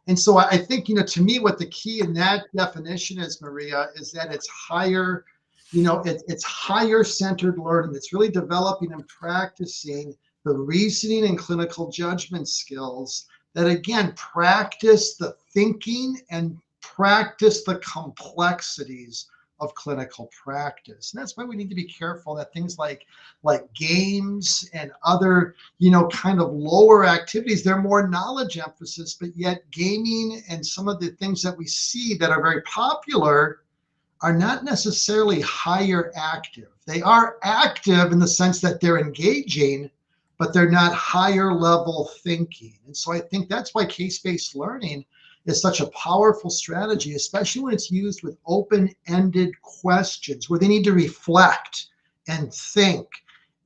And so I think, to me, what the key in that definition is, Maria, is that it's higher, it's higher centered learning. It's really developing and practicing the reasoning and clinical judgment skills that, again, practice the thinking and practice the complexities of clinical practice. And that's why we need to be careful that things like games and other, kind of lower activities, they're more knowledge emphasis, but yet gaming and some of the things that we see that are very popular are not necessarily higher active. They are active in the sense that they're engaging, but they're not higher level thinking. And so I think that's why case-based learning is such a powerful strategy, especially when it's used with open-ended questions where they need to reflect and think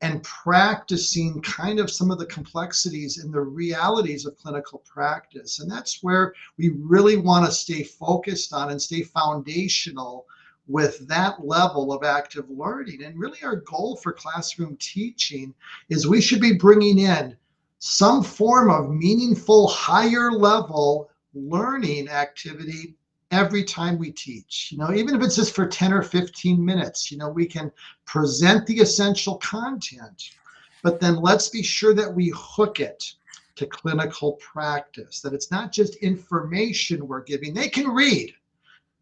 and practicing kind of some of the complexities and the realities of clinical practice. And that's where we really want to stay focused on and stay foundational with that level of active learning. And really our goal for classroom teaching is we should be bringing in some form of meaningful higher level learning activity every time we teach. Even if it's just for 10 or 15 minutes, we can present the essential content, but then let's be sure that we hook it to clinical practice, that it's not just information we're giving. They can read.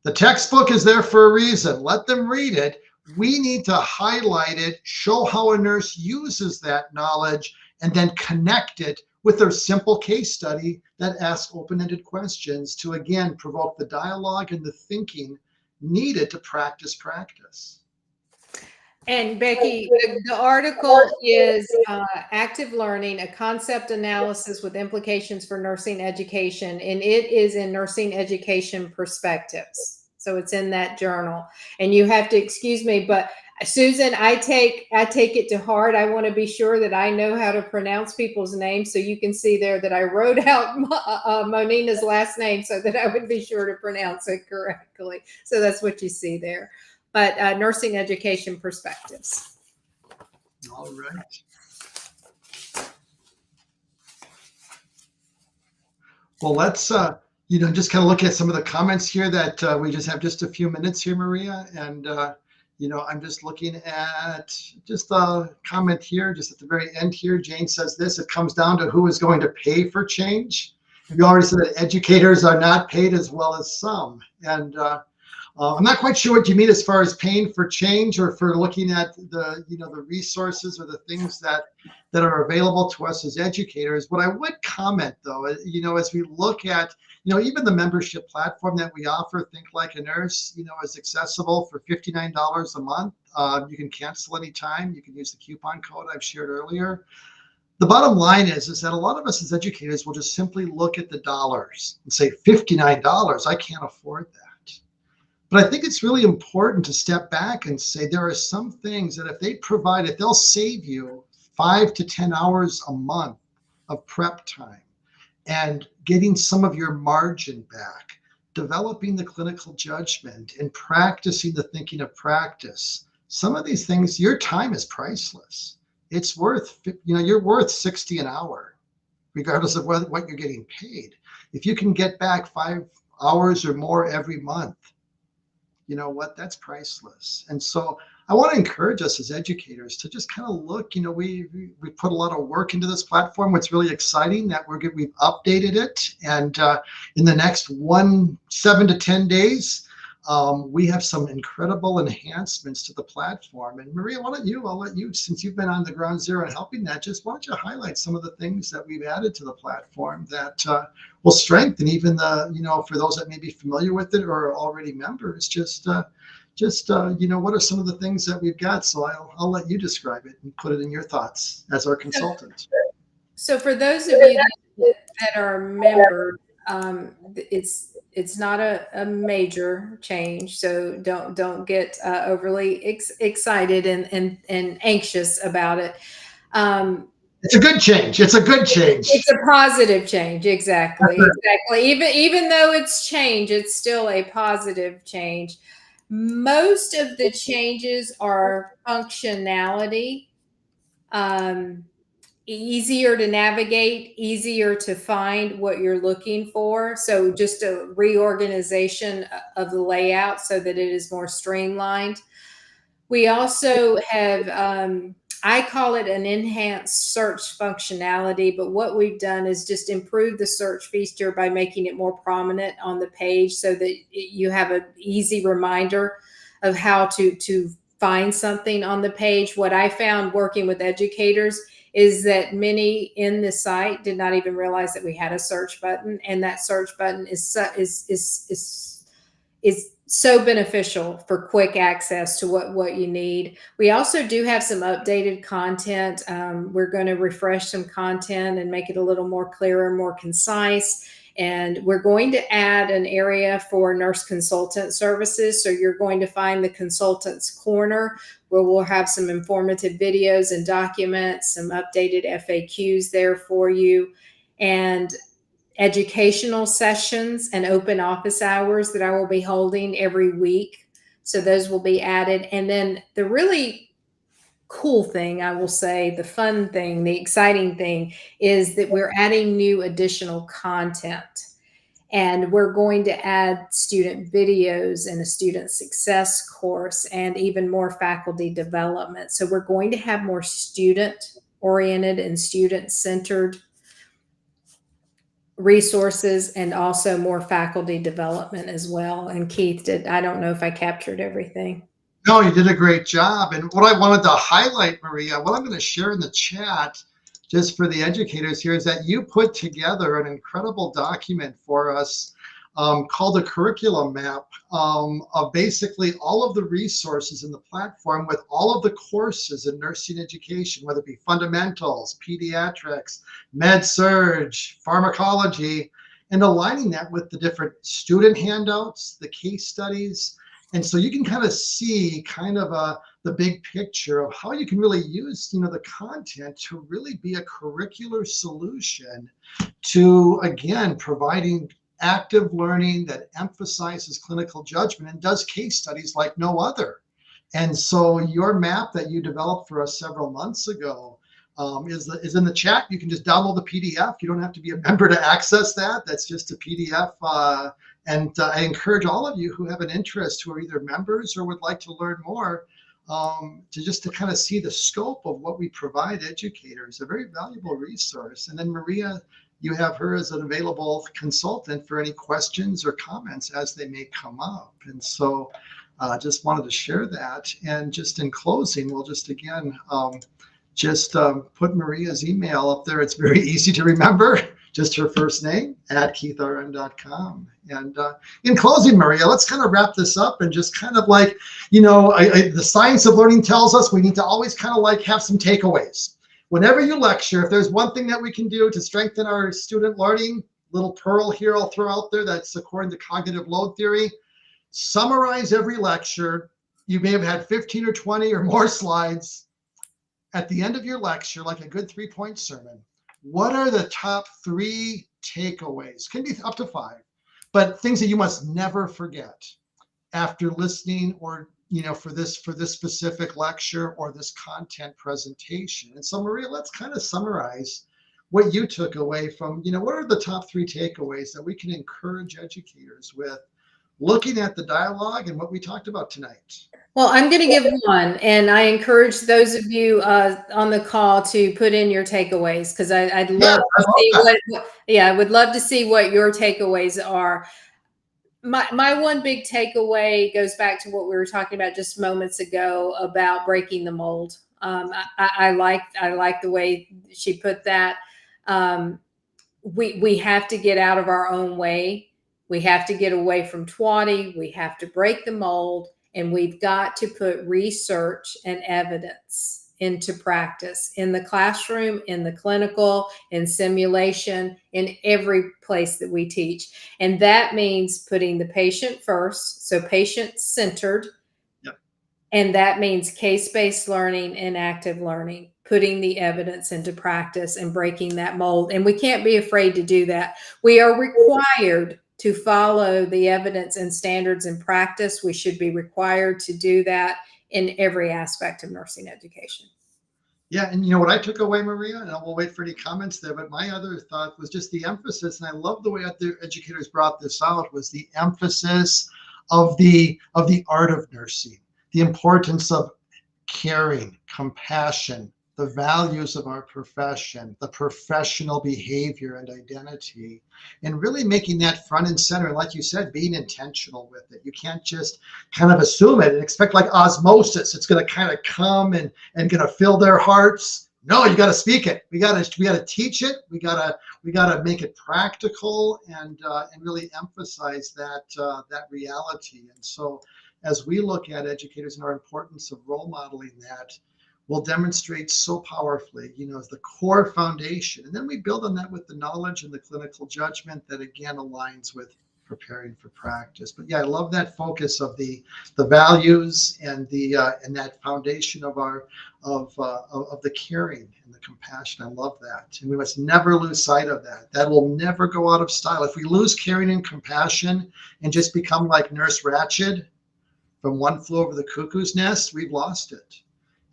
The textbook is there for a reason. Let them read it. We need to highlight it, show how a nurse uses that knowledge, and then connect it with a simple case study that asks open-ended questions to, again, provoke the dialogue and the thinking needed to practice.
And Becky, the article is Active Learning, a concept analysis with implications for nursing education, and it is in Nursing Education Perspectives. So it's in that journal. And you have to excuse me, but Susan, I take it to heart. I want to be sure that I know how to pronounce people's names. So you can see there that I wrote out Monina's last name so that I would be sure to pronounce it correctly. So that's what you see there. But Nursing Education Perspectives.
All right. Well, let's just kind of look at some of the comments here that we just have just a few minutes here, Maria. And I'm just looking at just a comment here, just at the very end here. Jane says this: it comes down to who is going to pay for change. You already said that educators are not paid as well as some. And I'm not quite sure what you mean as far as paying for change or for looking at the, the resources or the things that are available to us as educators. What I would comment though, as we look at, even the membership platform that we offer, Think Like a Nurse, is accessible for $59 a month. You can cancel anytime. You can use the coupon code I've shared earlier. The bottom line is that a lot of us as educators will just simply look at the dollars and say, $59, I can't afford that. But I think it's really important to step back and say there are some things that if they'll save you 5 to 10 hours a month of prep time and getting some of your margin back, developing the clinical judgment and practicing the thinking of practice, some of these things, your time is priceless. It's worth, you're worth 60 an hour, regardless of what you're getting paid. If you can get back 5 hours or more every month, you know what, that's priceless. And so I want to encourage us as educators to just kind of look, we put a lot of work into this platform. What's really exciting that we've updated it. And in the next 7 to 10 days, we have some incredible enhancements to the platform. And Maria, I'll let you, since you've been on the ground zero and helping that, just why don't you highlight some of the things that we've added to the platform that will strengthen even the, for those that may be familiar with it or are already members, what are some of the things that we've got? So I'll let you describe it and put it in your thoughts as our consultant.
So for those of you that are members, it's not a major change, so don't get overly excited and anxious about it.
It's a good change. It's a good change.
It's a positive change. Exactly. Even though it's change, it's still a positive change. Most of the changes are functionality. Easier to navigate, easier to find what you're looking for. So just a reorganization of the layout so that it is more streamlined. We also have, I call it an enhanced search functionality, but what we've done is just improve the search feature by making it more prominent on the page so that you have an easy reminder of how to find something on the page. What I found working with educators is that many in the site did not even realize that we had a search button, and that search button is so beneficial for quick access to what you need. We also do have some updated content. We're going to refresh some content and make it a little more clearer, more concise. And we're going to add an area for nurse consultant services. So you're going to find the consultant's corner where we'll have some informative videos and documents, some updated FAQs there for you, and educational sessions and open office hours that I will be holding every week. So those will be added. And then the really cool thing, I will say, the fun thing, the exciting thing is that we're adding new additional content. And we're going to add student videos and a student success course and even more faculty development. So we're going to have more student-oriented and student-centered resources and also more faculty development as well. And Keith, I don't know if I captured everything.
No, you did a great job. And what I wanted to highlight, Maria, what I'm going to share in the chat just for the educators here is that you put together an incredible document for us called a curriculum map of basically all of the resources in the platform with all of the courses in nursing education, whether it be fundamentals, pediatrics, med-surg, pharmacology, and aligning that with the different student handouts, the case studies. And so you can kind of see the big picture of how you can really use, the content to really be a curricular solution to, again, providing active learning that emphasizes clinical judgment and does case studies like no other. And so your map that you developed for us several months ago is in the chat. You can just download the PDF. You don't have to be a member to access that. That's just a PDF. And I encourage all of you who have an interest, who are either members or would like to learn more, to kind of see the scope of what we provide educators, a very valuable resource. And then Maria, you have her as an available consultant for any questions or comments as they may come up. And so just wanted to share that. And just in closing, we'll just again, put Maria's email up there. It's very easy to remember. Just her first name at KeithRN.com. And in closing, Maria, let's kind of wrap this up and just kind of like, the science of learning tells us we need to always kind of like have some takeaways. Whenever you lecture, if there's one thing that we can do to strengthen our student learning, little pearl here I'll throw out there that's according to cognitive load theory, summarize every lecture. You may have had 15 or 20 or more slides. At the end of your lecture, like a good 3-point sermon, what are the top 3 takeaways? Can be up to 5, but things that you must never forget after listening or, for this specific lecture or this content presentation. And so Maria, let's kind of summarize what you took away from, what are the top 3 takeaways that we can encourage educators with looking at the dialogue and what we talked about tonight?
Well, I'm going to give one, and I encourage those of you on the call to put in your takeaways, because I'd love to see I would love to see what your takeaways are. My one big takeaway goes back to what we were talking about just moments ago about breaking the mold. I like the way she put that. We have to get out of our own way. We have to get away from twaddle. We have to break the mold. And we've got to put research and evidence into practice in the classroom, in the clinical, in simulation, in every place that we teach. And that means putting the patient first, so patient-centered.
Yep.
And that means case-based learning and active learning, putting the evidence into practice and breaking that mold. And we can't be afraid to do that. We are required to follow the evidence and standards in practice. We should be required to do that in every aspect of nursing education.
Yeah, and what I took away, Maria, and we'll wait for any comments there, but my other thought was just the emphasis, and I love the way the educators brought this out, was the emphasis of the art of nursing, the importance of caring, compassion, the values of our profession, the professional behavior and identity, and really making that front and center. And like you said, being intentional with it. You can't just kind of assume it and expect like osmosis. It's going to kind of come and going to fill their hearts. No, you got to speak it. We got to teach it. We got to make it practical and really emphasize that reality. And so as we look at educators and our importance of role modeling that, will demonstrate so powerfully, as the core foundation. And then we build on that with the knowledge and the clinical judgment that again aligns with preparing for practice. But yeah, I love that focus of the values and and that foundation of the caring and the compassion. I love that. And we must never lose sight of that. That will never go out of style. If we lose caring and compassion and just become like Nurse Ratched from One Flew Over the Cuckoo's Nest, we've lost it.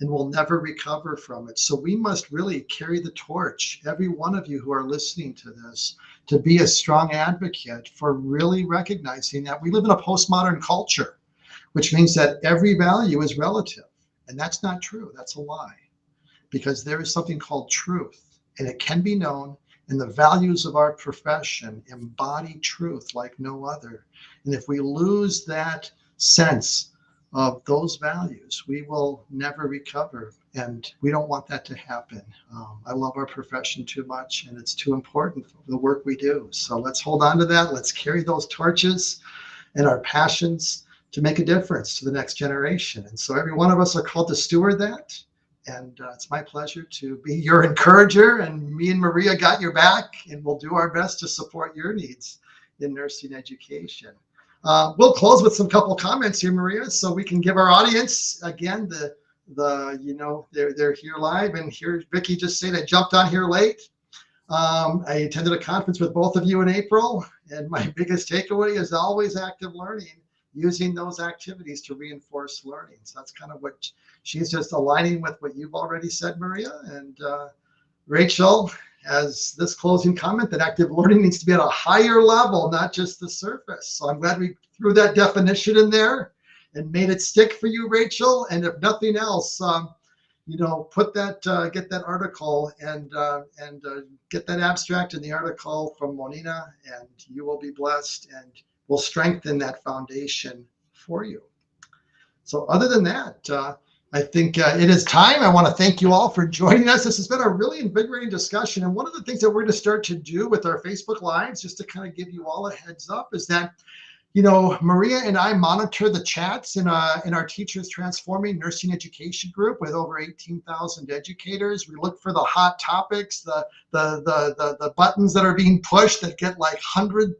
And we'll never recover from it. So we must really carry the torch, every one of you who are listening to this, to be a strong advocate for really recognizing that we live in a postmodern culture, which means that every value is relative. And that's not true. That's a lie. Because there is something called truth, and it can be known, and the values of our profession embody truth like no other. And if we lose that sense of those values, we will never recover, and we don't want that to happen. I love our profession too much, and it's too important for the work we do. So let's hold on to that. Let's carry those torches and our passions to make a difference to the next generation. And so every one of us are called to steward that. And it's my pleasure to be your encourager, and me and Maria got your back, and we'll do our best to support your needs in nursing education. We'll close with some couple comments here, Maria, so we can give our audience again they're here live, and here Vicki just said I jumped on here late. I attended a conference with both of you in April, and my biggest takeaway is always active learning, using those activities to reinforce learning. So that's kind of what she's just aligning with what you've already said, Maria. And Rachel has this closing comment that active learning needs to be at a higher level, not just the surface. So I'm glad we threw that definition in there. and made it stick for you, Rachel. And if nothing else, put that, get that article and get that abstract in the article from Monina, and you will be blessed, and will strengthen that foundation for you. So other than that, I think it is time. I want to thank you all for joining us. This has been a really invigorating discussion. And one of the things that we're going to start to do with our Facebook Lives, just to kind of give you all a heads up, is that, Maria and I monitor the chats in our Teachers Transforming Nursing Education group with over 18,000 educators. We look for the hot topics, the buttons that are being pushed that get like 100+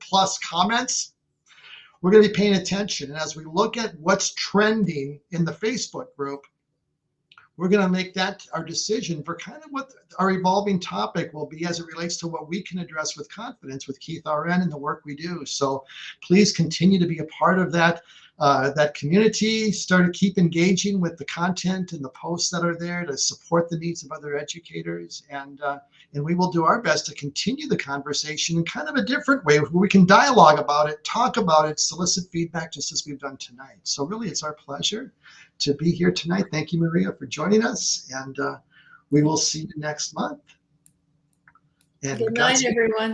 comments. We're going to be paying attention. And as we look at what's trending in the Facebook group, we're going to make that our decision for kind of what our evolving topic will be as it relates to what we can address with confidence with KeithRN and the work we do. So please continue to be a part of that community. Start to keep engaging with the content and the posts that are there to support the needs of other educators. And we will do our best to continue the conversation in kind of a different way where we can dialogue about it, talk about it, solicit feedback, just as we've done tonight. So really, it's our pleasure to be here tonight. Thank you, Maria, for joining us, and we will see you next month. And
good night, everyone.